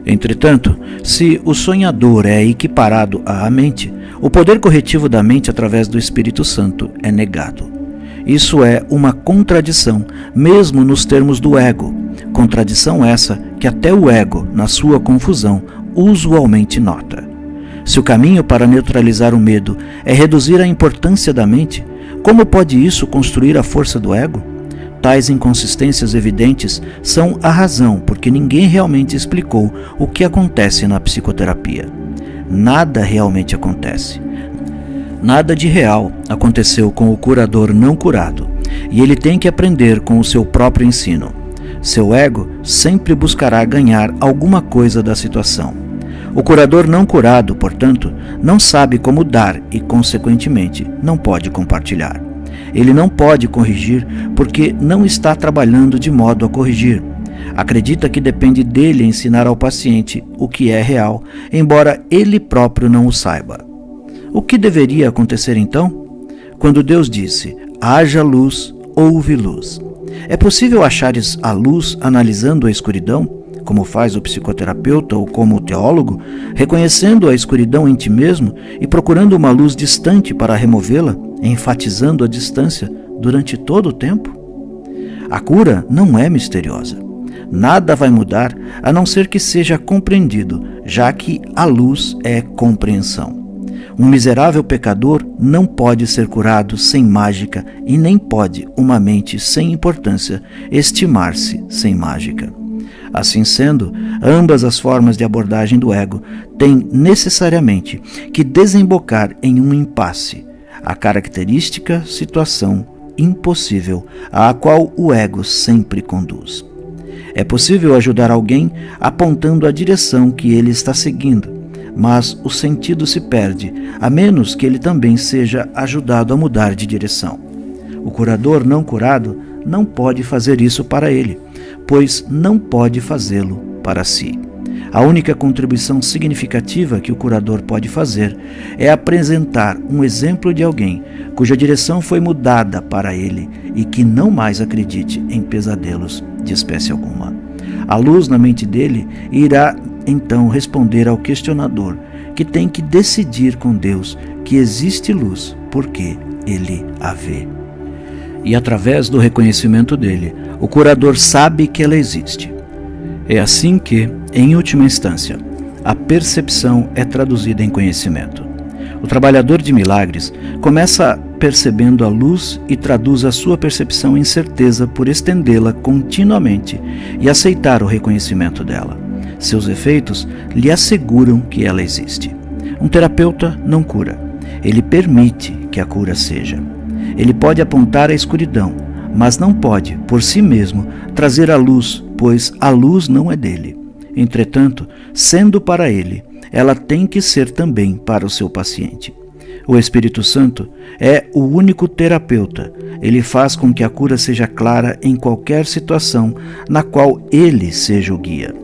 Entretanto, se o sonhador é equiparado à mente, o poder corretivo da mente através do Espírito Santo é negado. Isso é uma contradição, mesmo nos termos do ego. Contradição essa que até o ego, na sua confusão, usualmente nota. Se o caminho para neutralizar o medo é reduzir a importância da mente, como pode isso construir a força do ego? Tais inconsistências evidentes são a razão porque ninguém realmente explicou o que acontece na psicoterapia. Nada realmente acontece. Nada de real aconteceu com o curador não curado, e ele tem que aprender com o seu próprio ensino. Seu ego sempre buscará ganhar alguma coisa da situação. O curador não curado, portanto, não sabe como dar e, consequentemente, não pode compartilhar. Ele não pode corrigir porque não está trabalhando de modo a corrigir. Acredita que depende dele ensinar ao paciente o que é real, embora ele próprio não o saiba. O que deveria acontecer então? Quando Deus disse, haja luz, houve luz. É possível achares a luz analisando a escuridão, como faz o psicoterapeuta ou como o teólogo, reconhecendo a escuridão em ti mesmo e procurando uma luz distante para removê-la, enfatizando a distância durante todo o tempo? A cura não é misteriosa. Nada vai mudar a não ser que seja compreendido, já que a luz é compreensão. Um miserável pecador não pode ser curado sem mágica e nem pode uma mente sem importância estimar-se sem mágica. Assim sendo, ambas as formas de abordagem do ego têm necessariamente que desembocar em um impasse, a característica situação impossível à qual o ego sempre conduz. É possível ajudar alguém apontando a direção que ele está seguindo, mas o sentido se perde, a menos que ele também seja ajudado a mudar de direção. O curador não curado não pode fazer isso para ele, pois não pode fazê-lo para si. A única contribuição significativa que o curador pode fazer é apresentar um exemplo de alguém cuja direção foi mudada para ele e que não mais acredite em pesadelos de espécie alguma. A luz na mente dele irá então responder ao questionador, que tem que decidir com Deus que existe luz porque ele a vê. E através do reconhecimento dele, o curador sabe que ela existe. É assim que, em última instância, a percepção é traduzida em conhecimento. O trabalhador de milagres começa percebendo a luz e traduz a sua percepção em certeza por estendê-la continuamente e aceitar o reconhecimento dela. Seus efeitos lhe asseguram que ela existe. Um terapeuta não cura, ele permite que a cura seja. Ele pode apontar a escuridão, mas não pode, por si mesmo, trazer a luz, pois a luz não é dele. Entretanto, sendo para ele, ela tem que ser também para o seu paciente. O Espírito Santo é o único terapeuta. Ele faz com que a cura seja clara em qualquer situação na qual ele seja o guia.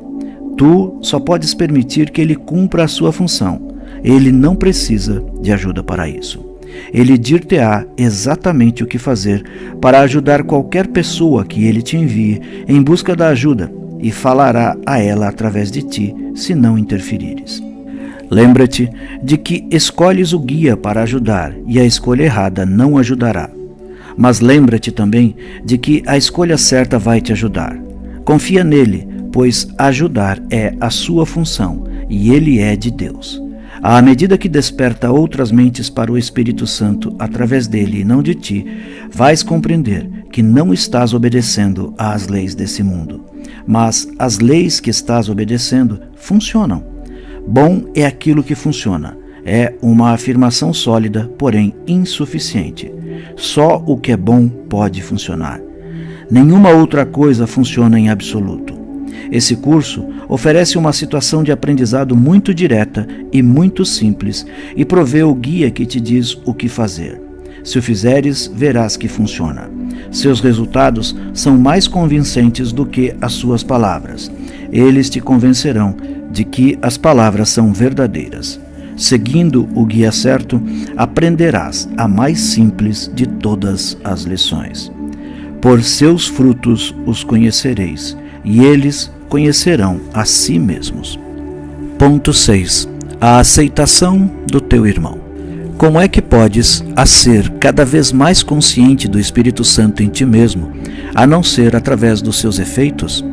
Tu só podes permitir que ele cumpra a sua função. Ele não precisa de ajuda para isso. Ele dir-te-á exatamente o que fazer para ajudar qualquer pessoa que ele te envie em busca da ajuda e falará a ela através de ti, se não interferires. Lembra-te de que escolhes o guia para ajudar e a escolha errada não ajudará. Mas lembra-te também de que a escolha certa vai te ajudar. Confia nele, pois ajudar é a sua função e ele é de Deus. À medida que desperta outras mentes para o Espírito Santo através dele e não de ti, vais compreender que não estás obedecendo às leis desse mundo. Mas as leis que estás obedecendo funcionam. Bom é aquilo que funciona. É uma afirmação sólida, porém insuficiente. Só o que é bom pode funcionar. Nenhuma outra coisa funciona em absoluto. Esse curso oferece uma situação de aprendizado muito direta e muito simples e provê o guia que te diz o que fazer. Se o fizeres, verás que funciona. Seus resultados são mais convincentes do que as suas palavras. Eles te convencerão de que as palavras são verdadeiras. Seguindo o guia certo, aprenderás a mais simples de todas as lições. Por seus frutos os conhecereis, e eles conhecerão a si mesmos. Ponto 6. A aceitação do teu irmão. Como é que podes ser cada vez mais consciente do Espírito Santo em ti mesmo, a não ser através dos seus efeitos?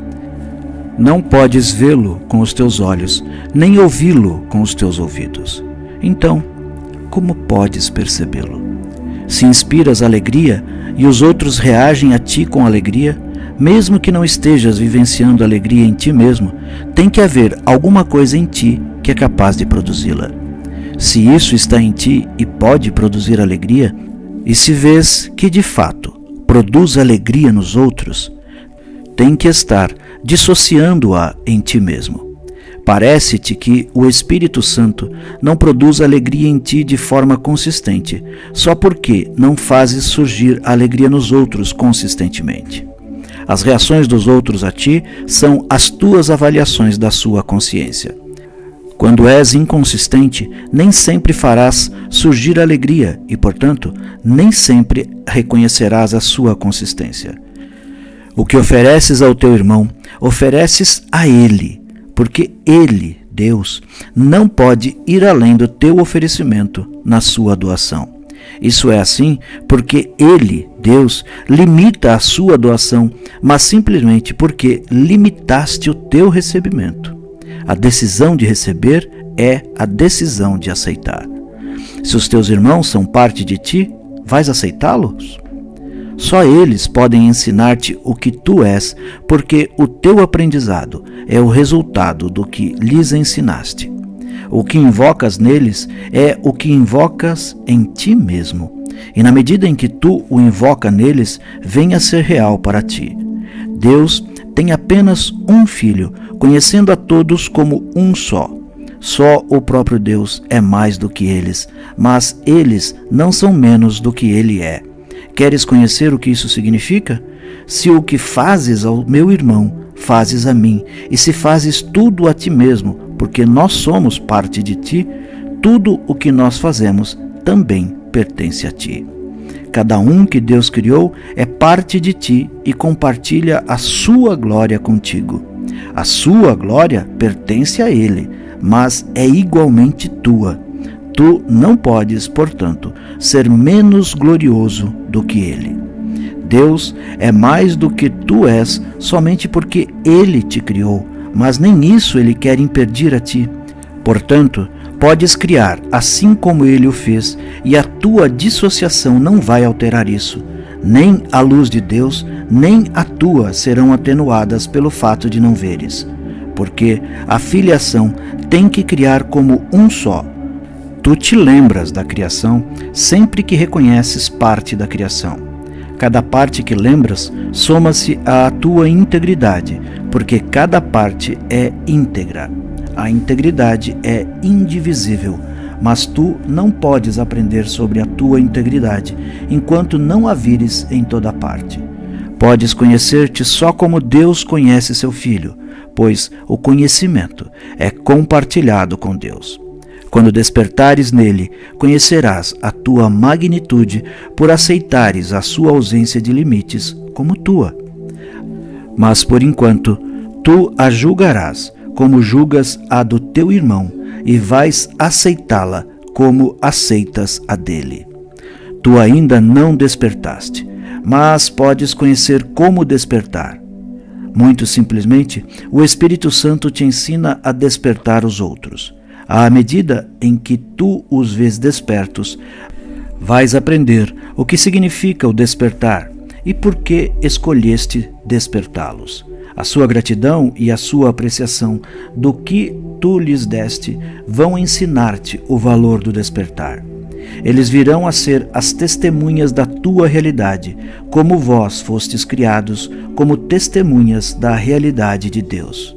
Não podes vê-lo com os teus olhos, nem ouvi-lo com os teus ouvidos. Então, como podes percebê-lo? Se inspiras alegria e os outros reagem a ti com alegria, mesmo que não estejas vivenciando alegria em ti mesmo, tem que haver alguma coisa em ti que é capaz de produzi-la. Se isso está em ti e pode produzir alegria, e se vês que de fato produz alegria nos outros, tem que estar dissociando-a em ti mesmo. Parece-te que o Espírito Santo não produz alegria em ti de forma consistente, só porque não fazes surgir alegria nos outros consistentemente. As reações dos outros a ti são as tuas avaliações da sua consciência. Quando és inconsistente, nem sempre farás surgir alegria e, portanto, nem sempre reconhecerás a sua consistência. O que ofereces ao teu irmão, ofereces a ele, porque ele, Deus, não pode ir além do teu oferecimento na sua doação. Isso é assim porque ele, Deus, limita a sua doação, mas simplesmente porque limitaste o teu recebimento. A decisão de receber é a decisão de aceitar. Se os teus irmãos são parte de ti, vais aceitá-los? Só eles podem ensinar-te o que tu és, porque o teu aprendizado é o resultado do que lhes ensinaste. O que invocas neles é o que invocas em ti mesmo. E na medida em que tu o invoca neles, vem a ser real para ti. Deus tem apenas um filho, conhecendo a todos como um só. Só o próprio Deus é mais do que eles, mas eles não são menos do que ele é. Queres conhecer o que isso significa? Se o que fazes ao meu irmão, fazes a mim, e se fazes tudo a ti mesmo, porque nós somos parte de ti, tudo o que nós fazemos também pertence a ti. Cada um que Deus criou é parte de ti e compartilha a sua glória contigo. A sua glória pertence a ele, mas é igualmente tua. Tu não podes, portanto, ser menos glorioso do que ele. Deus é mais do que tu és somente porque ele te criou, mas nem isso ele quer impedir a ti. Portanto, podes criar assim como ele o fez, e a tua dissociação não vai alterar isso. Nem a luz de Deus, nem a tua serão atenuadas pelo fato de não veres. Porque a filiação tem que criar como um só. Tu te lembras da criação sempre que reconheces parte da criação. Cada parte que lembras soma-se à tua integridade, porque cada parte é íntegra. A integridade é indivisível, mas tu não podes aprender sobre a tua integridade, enquanto não a vires em toda parte. Podes conhecer-te só como Deus conhece seu Filho, pois o conhecimento é compartilhado com Deus. Quando despertares nele, conhecerás a tua magnitude por aceitares a sua ausência de limites como tua. Mas por enquanto, tu a julgarás como julgas a do teu irmão, e vais aceitá-la como aceitas a dele. Tu ainda não despertaste, mas podes conhecer como despertar. Muito simplesmente, o Espírito Santo te ensina a despertar os outros. À medida em que tu os vês despertos, vais aprender o que significa o despertar e por que escolheste despertá-los. A sua gratidão e a sua apreciação do que tu lhes deste vão ensinar-te o valor do despertar. Eles virão a ser as testemunhas da tua realidade, como vós fostes criados como testemunhas da realidade de Deus.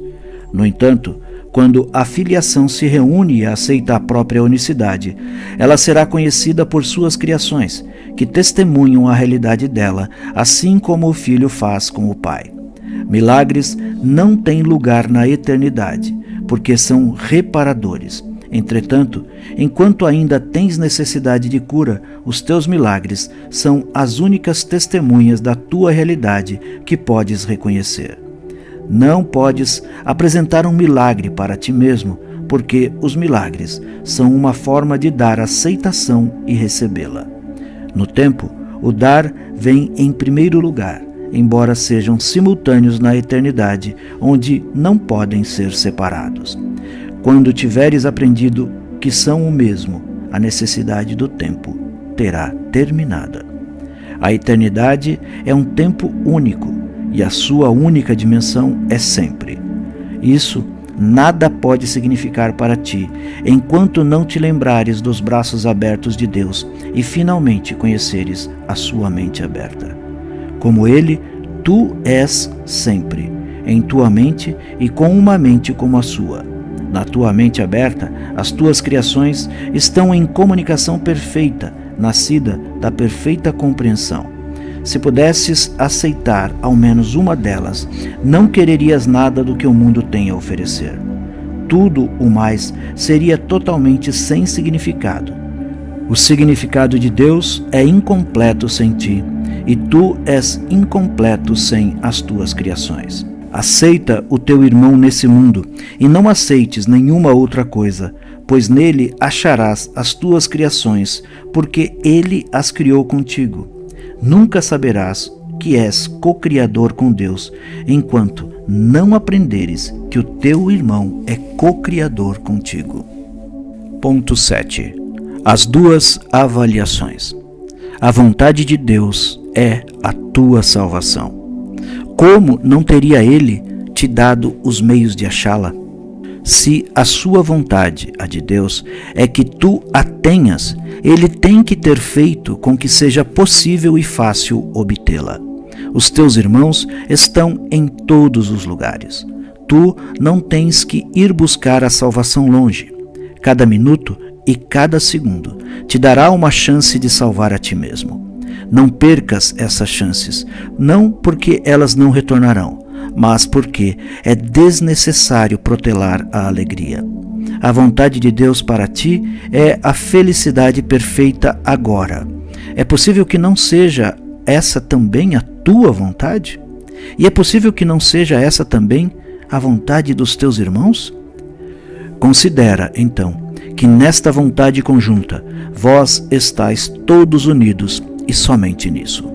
No entanto, quando a filiação se reúne e aceita a própria unicidade, ela será conhecida por suas criações, que testemunham a realidade dela, assim como o Filho faz com o Pai. Milagres não têm lugar na eternidade, porque são reparadores. Entretanto, enquanto ainda tens necessidade de cura, os teus milagres são as únicas testemunhas da tua realidade que podes reconhecer. Não podes apresentar um milagre para ti mesmo, porque os milagres são uma forma de dar aceitação e recebê-la. No tempo, o dar vem em primeiro lugar, embora sejam simultâneos na eternidade, onde não podem ser separados. Quando tiveres aprendido que são o mesmo, a necessidade do tempo terá terminado. A eternidade é um tempo único, e a sua única dimensão é sempre. Isso nada pode significar para ti, enquanto não te lembrares dos braços abertos de Deus e finalmente conheceres a sua mente aberta. Como Ele, tu és sempre, em tua mente e com uma mente como a sua. Na tua mente aberta, as tuas criações estão em comunicação perfeita, nascida da perfeita compreensão. Se pudesses aceitar ao menos uma delas, não quererias nada do que o mundo tem a oferecer. Tudo o mais seria totalmente sem significado. O significado de Deus é incompleto sem ti, e tu és incompleto sem as tuas criações. Aceita o teu irmão nesse mundo, e não aceites nenhuma outra coisa, pois nele acharás as tuas criações, porque ele as criou contigo. Nunca saberás que és co-criador com Deus, enquanto não aprenderes que o teu irmão é co-criador contigo. Ponto 7. As duas avaliações. A vontade de Deus é a tua salvação. Como não teria Ele te dado os meios de achá-la? Se a sua vontade, a de Deus, é que tu a tenhas, Ele tem que ter feito com que seja possível e fácil obtê-la. Os teus irmãos estão em todos os lugares. Tu não tens que ir buscar a salvação longe. Cada minuto e cada segundo te dará uma chance de salvar a ti mesmo. Não percas essas chances, não porque elas não retornarão, mas porque é desnecessário protelar a alegria. A vontade de Deus para ti é a felicidade perfeita agora. É possível que não seja essa também a tua vontade? E é possível que não seja essa também a vontade dos teus irmãos? Considera, então, que nesta vontade conjunta vós estáis todos unidos e somente nisso.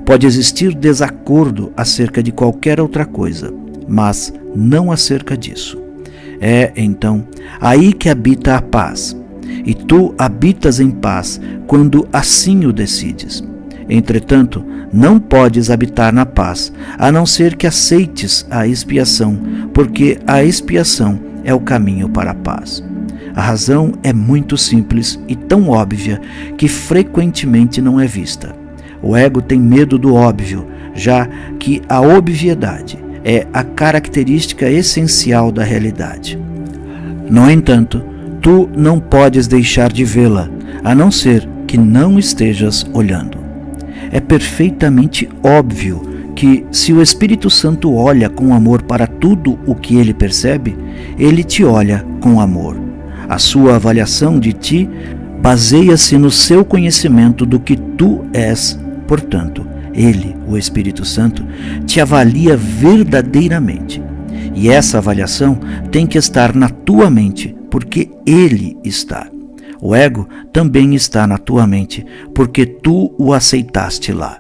Pode existir desacordo acerca de qualquer outra coisa, mas não acerca disso. É, então, aí que habita a paz, e tu habitas em paz quando assim o decides. Entretanto, não podes habitar na paz, a não ser que aceites a expiação, porque a expiação é o caminho para a paz. A razão é muito simples e tão óbvia que frequentemente não é vista. O ego tem medo do óbvio, já que a obviedade é a característica essencial da realidade. No entanto, tu não podes deixar de vê-la, a não ser que não estejas olhando. É perfeitamente óbvio que, se o Espírito Santo olha com amor para tudo o que ele percebe, ele te olha com amor. A sua avaliação de ti baseia-se no seu conhecimento do que tu és. Portanto, ele, o Espírito Santo, te avalia verdadeiramente. E essa avaliação tem que estar na tua mente, porque ele está. O ego também está na tua mente, porque tu o aceitaste lá.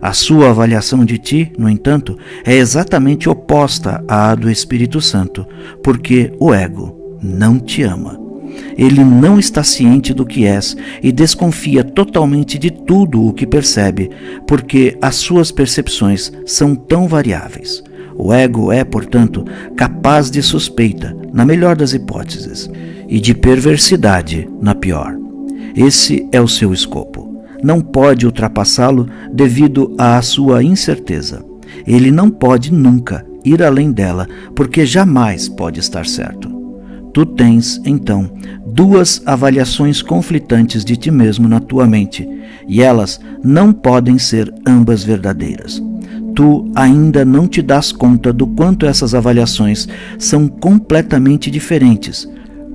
A sua avaliação de ti, no entanto, é exatamente oposta à do Espírito Santo, porque o ego não te ama. Ele não está ciente do que és e desconfia totalmente de tudo o que percebe, porque as suas percepções são tão variáveis. O ego é, portanto, capaz de suspeita, na melhor das hipóteses, e de perversidade, na pior. Esse é o seu escopo. Não pode ultrapassá-lo devido à sua incerteza. Ele não pode nunca ir além dela, porque jamais pode estar certo. Tu tens, então, duas avaliações conflitantes de ti mesmo na tua mente, e elas não podem ser ambas verdadeiras. Tu ainda não te dás conta do quanto essas avaliações são completamente diferentes,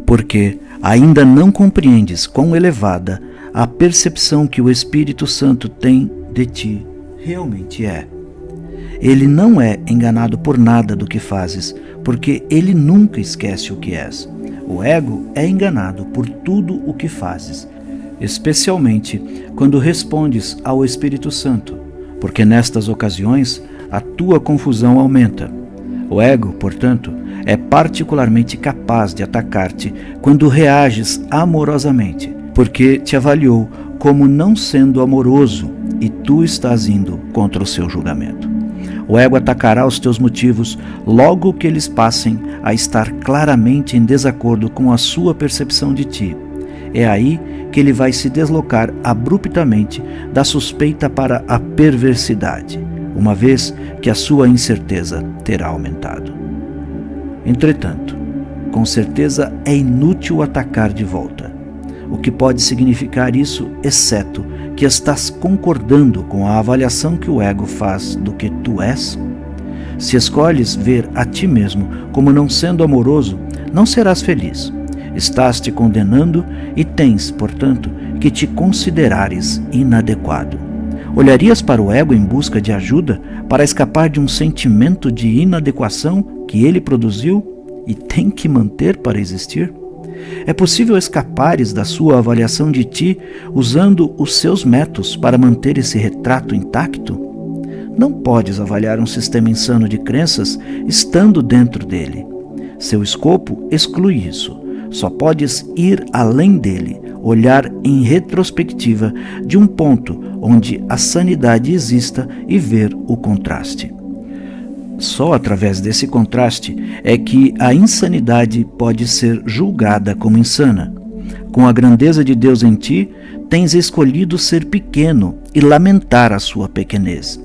porque ainda não compreendes quão elevada a percepção que o Espírito Santo tem de ti realmente é. Ele não é enganado por nada do que fazes, porque ele nunca esquece o que és. O ego é enganado por tudo o que fazes, especialmente quando respondes ao Espírito Santo, porque nestas ocasiões a tua confusão aumenta. O ego, portanto, é particularmente capaz de atacar-te quando reages amorosamente, porque te avaliou como não sendo amoroso e tu estás indo contra o seu julgamento. O ego atacará os teus motivos logo que eles passem a estar claramente em desacordo com a sua percepção de ti. É aí que ele vai se deslocar abruptamente da suspeita para a perversidade, uma vez que a sua incerteza terá aumentado. Entretanto, com certeza é inútil atacar de volta. O que pode significar isso, exceto que estás concordando com a avaliação que o ego faz do que tu és? Se escolhes ver a ti mesmo como não sendo amoroso, não serás feliz. Estás te condenando e tens, portanto, que te considerares inadequado. Olharias para o ego em busca de ajuda para escapar de um sentimento de inadequação que ele produziu e tem que manter para existir? É possível escapares da sua avaliação de ti usando os seus métodos para manter esse retrato intacto? Não podes avaliar um sistema insano de crenças estando dentro dele. Seu escopo exclui isso. Só podes ir além dele, olhar em retrospectiva de um ponto onde a sanidade exista e ver o contraste. Só através desse contraste é que a insanidade pode ser julgada como insana. Com a grandeza de Deus em ti, tens escolhido ser pequeno e lamentar a sua pequenez.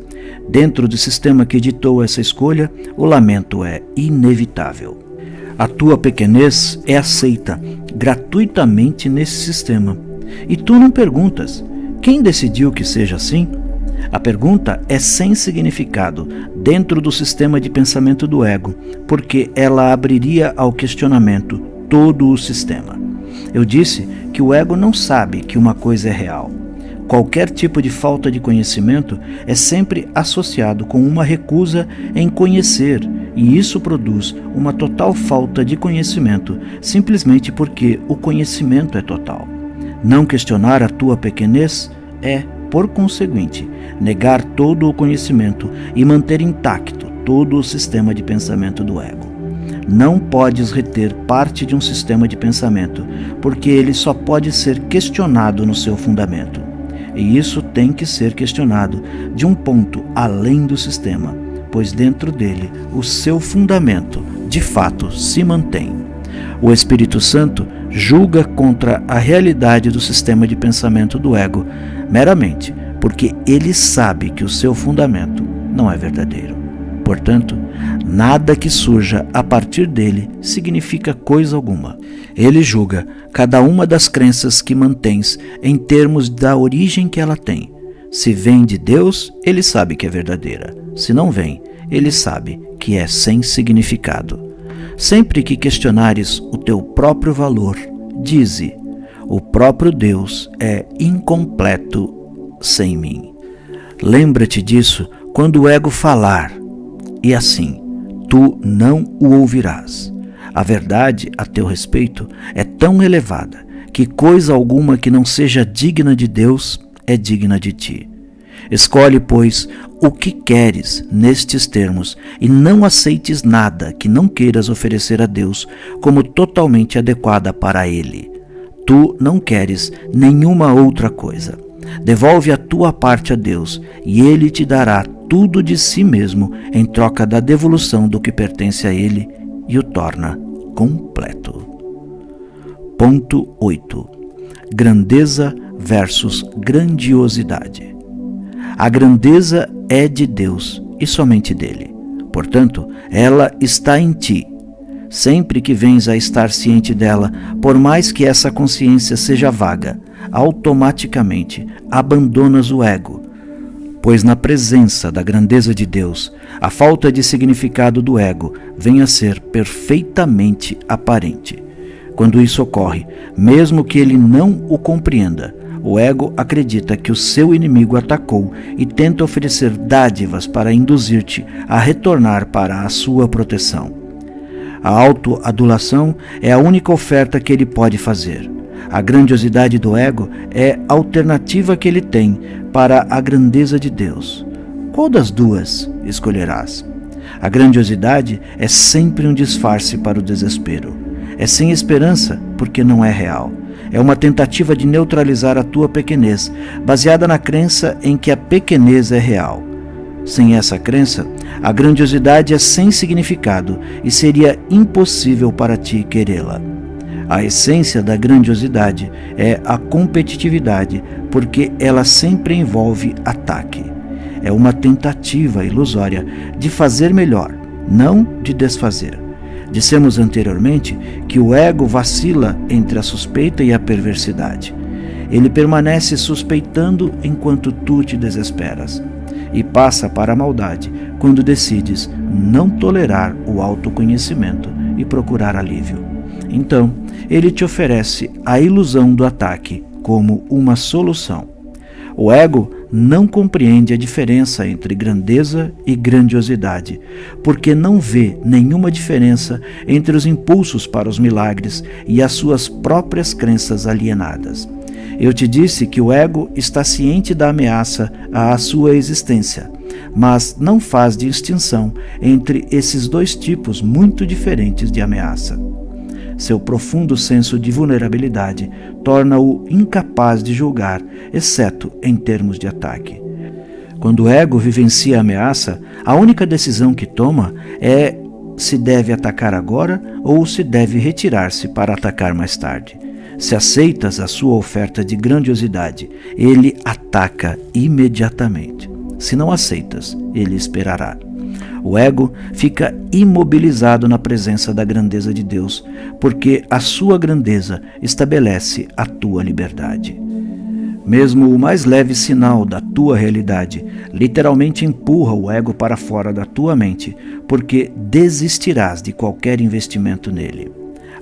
Dentro do sistema que ditou essa escolha, o lamento é inevitável. A tua pequenez é aceita gratuitamente nesse sistema. E tu não perguntas: quem decidiu que seja assim? A pergunta é sem significado dentro do sistema de pensamento do ego, porque ela abriria ao questionamento todo o sistema. Eu disse que o ego não sabe que uma coisa é real. Qualquer tipo de falta de conhecimento é sempre associado com uma recusa em conhecer, e isso produz uma total falta de conhecimento, simplesmente porque o conhecimento é total. Não questionar a tua pequenez é, por conseguinte, negar todo o conhecimento e manter intacto todo o sistema de pensamento do ego. Não podes reter parte de um sistema de pensamento, porque ele só pode ser questionado no seu fundamento. E isso tem que ser questionado de um ponto além do sistema, pois dentro dele o seu fundamento, de fato, se mantém. O Espírito Santo julga contra a realidade do sistema de pensamento do ego, meramente porque ele sabe que o seu fundamento não é verdadeiro. Portanto, nada que surja a partir dele significa coisa alguma. Ele julga cada uma das crenças que mantens em termos da origem que ela tem. Se vem de Deus, ele sabe que é verdadeira. Se não vem, ele sabe que é sem significado. Sempre que questionares o teu próprio valor, dize: o próprio Deus é incompleto sem mim. Lembra-te disso quando o ego falar, e assim, tu não o ouvirás. A verdade a teu respeito é tão elevada que coisa alguma que não seja digna de Deus é digna de ti. Escolhe, pois, o que queres nestes termos e não aceites nada que não queiras oferecer a Deus como totalmente adequada para Ele. Tu não queres nenhuma outra coisa. Devolve a tua parte a Deus e Ele te dará tudo de si mesmo em troca da devolução do que pertence a Ele e o torna completo. Ponto 8. Grandeza versus grandiosidade. A grandeza é de Deus e somente dele. Portanto, ela está em ti. Sempre que vens a estar ciente dela, por mais que essa consciência seja vaga, automaticamente abandonas o ego, pois na presença da grandeza de Deus, a falta de significado do ego vem a ser perfeitamente aparente. Quando isso ocorre, mesmo que ele não o compreenda, o ego acredita que o seu inimigo atacou e tenta oferecer dádivas para induzir-te a retornar para a sua proteção. A autoadulação é a única oferta que ele pode fazer. A grandiosidade do ego é a alternativa que ele tem para a grandeza de Deus. Qual das duas escolherás? A grandiosidade é sempre um disfarce para o desespero. É sem esperança porque não é real. É uma tentativa de neutralizar a tua pequenez, baseada na crença em que a pequenez é real. Sem essa crença, a grandiosidade é sem significado e seria impossível para ti querê-la. A essência da grandiosidade é a competitividade, porque ela sempre envolve ataque. É uma tentativa ilusória de fazer melhor, não de desfazer. Dissemos anteriormente que o ego vacila entre a suspeita e a perversidade. Ele permanece suspeitando enquanto tu te desesperas, e passa para a maldade quando decides não tolerar o autoconhecimento e procurar alívio. Então, ele te oferece a ilusão do ataque como uma solução. O ego não compreende a diferença entre grandeza e grandiosidade, porque não vê nenhuma diferença entre os impulsos para os milagres e as suas próprias crenças alienadas. Eu te disse que o ego está ciente da ameaça à sua existência, mas não faz distinção entre esses dois tipos muito diferentes de ameaça. Seu profundo senso de vulnerabilidade torna-o incapaz de julgar, exceto em termos de ataque. Quando o ego vivencia a ameaça, a única decisão que toma é se deve atacar agora ou se deve retirar-se para atacar mais tarde. Se aceitas a sua oferta de grandiosidade, ele ataca imediatamente. Se não aceitas, ele esperará. O ego fica imobilizado na presença da grandeza de Deus, porque a sua grandeza estabelece a tua liberdade. Mesmo o mais leve sinal da tua realidade literalmente empurra o ego para fora da tua mente, porque desistirás de qualquer investimento nele.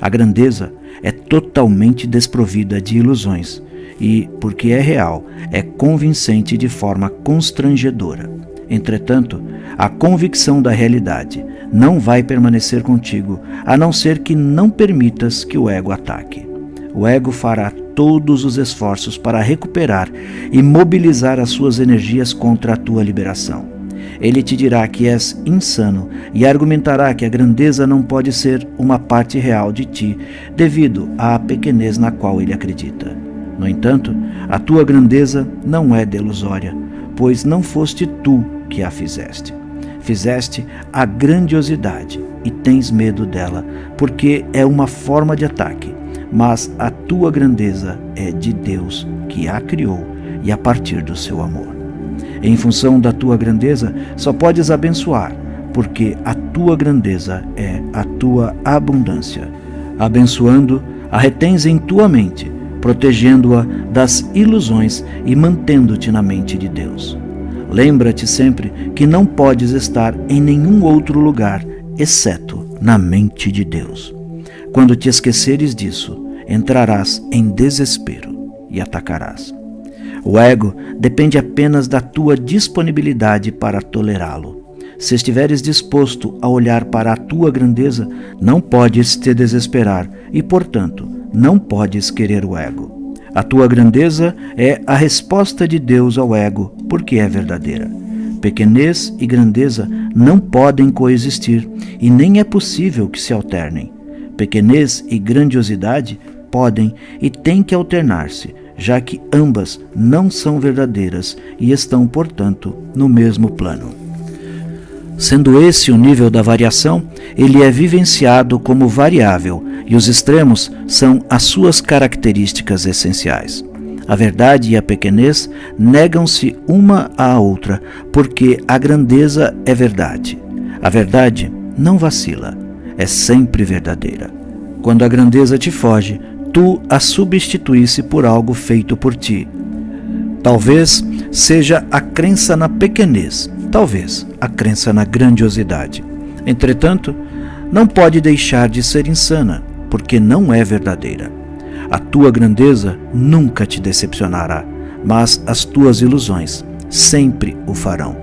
A grandeza é totalmente desprovida de ilusões e, porque é real, é convincente de forma constrangedora. Entretanto, a convicção da realidade não vai permanecer contigo, a não ser que não permitas que o ego ataque. O ego fará todos os esforços para recuperar e mobilizar as suas energias contra a tua liberação. Ele te dirá que és insano e argumentará que a grandeza não pode ser uma parte real de ti, devido à pequenez na qual ele acredita. No entanto, a tua grandeza não é delusória, pois não foste tu que a fizeste. Fizeste a grandiosidade e tens medo dela, porque é uma forma de ataque, mas a tua grandeza é de Deus que a criou e a partir do seu amor. Em função da tua grandeza, só podes abençoar, porque a tua grandeza é a tua abundância. Abençoando, a retens em tua mente, protegendo-a das ilusões e mantendo-te na mente de Deus. Lembra-te sempre que não podes estar em nenhum outro lugar, exceto na mente de Deus. Quando te esqueceres disso, entrarás em desespero e atacarás. O ego depende apenas da tua disponibilidade para tolerá-lo. Se estiveres disposto a olhar para a tua grandeza, não podes te desesperar e, portanto, não podes querer o ego. A tua grandeza é a resposta de Deus ao ego, porque é verdadeira. Pequenez e grandeza não podem coexistir e nem é possível que se alternem. Pequenez e grandiosidade podem e têm que alternar-se, já que ambas não são verdadeiras e estão, portanto, no mesmo plano. Sendo esse o nível da variação, ele é vivenciado como variável e os extremos são as suas características essenciais. A verdade e a pequenez negam-se uma à outra, porque a grandeza é verdade. A verdade não vacila, é sempre verdadeira. Quando a grandeza te foge, tu a substituísse por algo feito por ti. Talvez seja a crença na pequenez, talvez a crença na grandiosidade. Entretanto, não pode deixar de ser insana, porque não é verdadeira. A tua grandeza nunca te decepcionará, mas as tuas ilusões sempre o farão.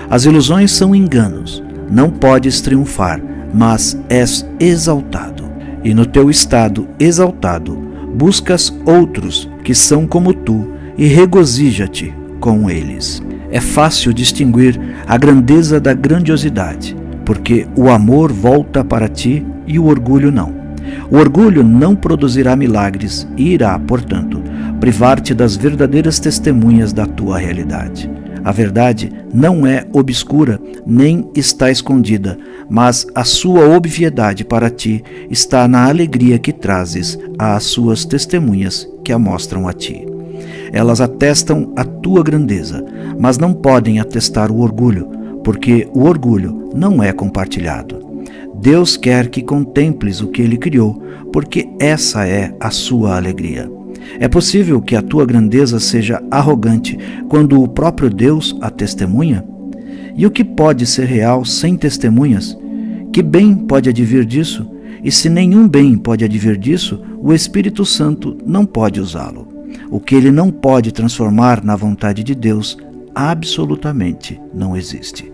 As ilusões são enganos. Não podes triunfar, mas és exaltado. E no teu estado exaltado, buscas outros que são como tu e regozija-te com eles. É fácil distinguir a grandeza da grandiosidade, porque o amor volta para ti e o orgulho não. O orgulho não produzirá milagres e irá, portanto, privar-te das verdadeiras testemunhas da tua realidade. A verdade não é obscura nem está escondida, mas a sua obviedade para ti está na alegria que trazes às suas testemunhas que a mostram a ti. Elas atestam a tua grandeza, mas não podem atestar o orgulho, porque o orgulho não é compartilhado. Deus quer que contemples o que Ele criou, porque essa é a sua alegria. É possível que a tua grandeza seja arrogante quando o próprio Deus a testemunha? E o que pode ser real sem testemunhas? Que bem pode advir disso? E se nenhum bem pode advir disso, o Espírito Santo não pode usá-lo. O que ele não pode transformar na vontade de Deus, absolutamente não existe.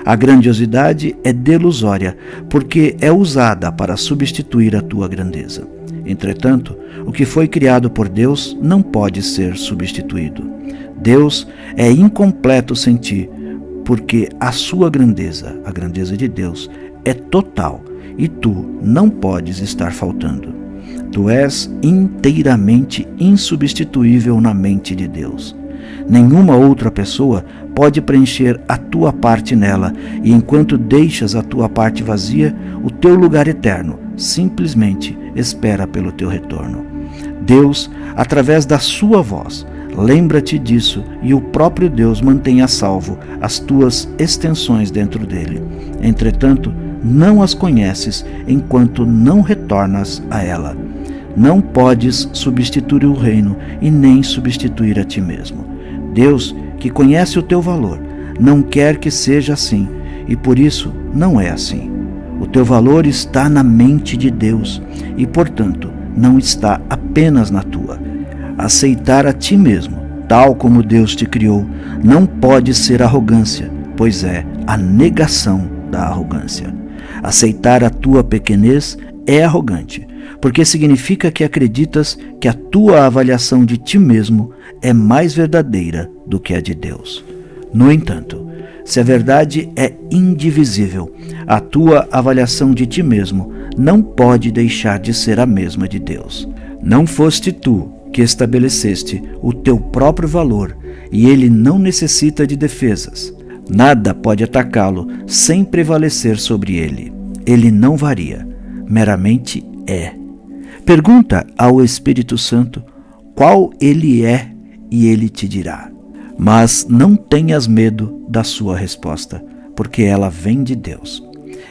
A grandiosidade é delusória, porque é usada para substituir a tua grandeza. Entretanto, o que foi criado por Deus não pode ser substituído. Deus é incompleto sem ti, porque a sua grandeza, a grandeza de Deus, é total e tu não podes estar faltando. Tu és inteiramente insubstituível na mente de Deus. Nenhuma outra pessoa pode preencher a tua parte nela, e enquanto deixas a tua parte vazia, o teu lugar eterno simplesmente espera pelo teu retorno. Deus, através da sua voz, Lembra-te disso, e o próprio Deus mantém a salvo as tuas extensões dentro dele. Entretanto, não as conheces enquanto não retornas a ela. Não podes substituir o reino e nem substituir a ti mesmo. Deus, que conhece o teu valor, não quer que seja assim, e por isso não é assim. O teu valor está na mente de Deus e, portanto, não está apenas na tua. Aceitar a ti mesmo, tal como Deus te criou, não pode ser arrogância, pois é a negação da arrogância. Aceitar a tua pequenez é arrogante, porque significa que acreditas que a tua avaliação de ti mesmo é mais verdadeira do que a de Deus. No entanto, se a verdade é indivisível, a tua avaliação de ti mesmo não pode deixar de ser a mesma de Deus. Não foste tu que estabeleceste o teu próprio valor, e ele não necessita de defesas. Nada pode atacá-lo sem prevalecer sobre ele. Ele não varia, meramente é. Pergunta ao Espírito Santo qual ele é e ele te dirá. Mas não tenhas medo da sua resposta, porque ela vem de Deus.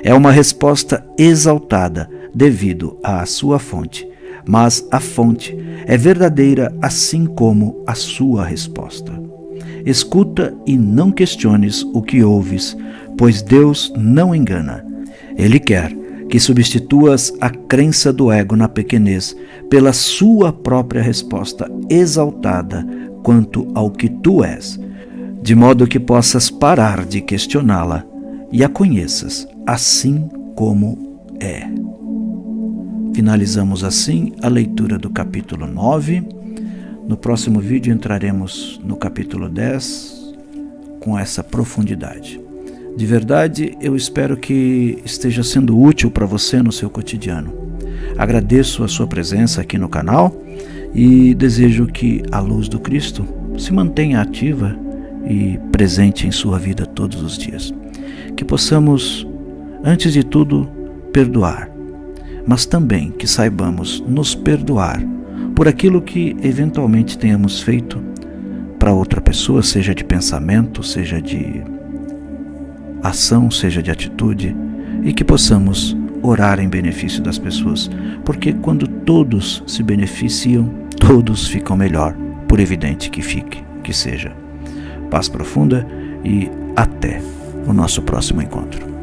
É uma resposta exaltada devido à sua fonte, mas a fonte é verdadeira assim como a sua resposta. Escuta e não questiones o que ouves, pois Deus não engana. Ele quer que substituas a crença do ego na pequenez pela sua própria resposta exaltada quanto ao que tu és, de modo que possas parar de questioná-la e a conheças assim como é. Finalizamos assim a leitura do capítulo 9. No próximo vídeo entraremos no capítulo 10 com essa profundidade. De verdade, eu espero que esteja sendo útil para você no seu cotidiano. Agradeço a sua presença aqui no canal e desejo que a luz do Cristo se mantenha ativa e presente em sua vida todos os dias. Que possamos, antes de tudo, perdoar, mas também que saibamos nos perdoar por aquilo que eventualmente tenhamos feito para outra pessoa, seja de pensamento, seja de ação, seja de atitude, e que possamos orar em benefício das pessoas, porque quando todos se beneficiam, todos ficam melhor, por evidente que fique, que seja. Paz profunda e até o nosso próximo encontro.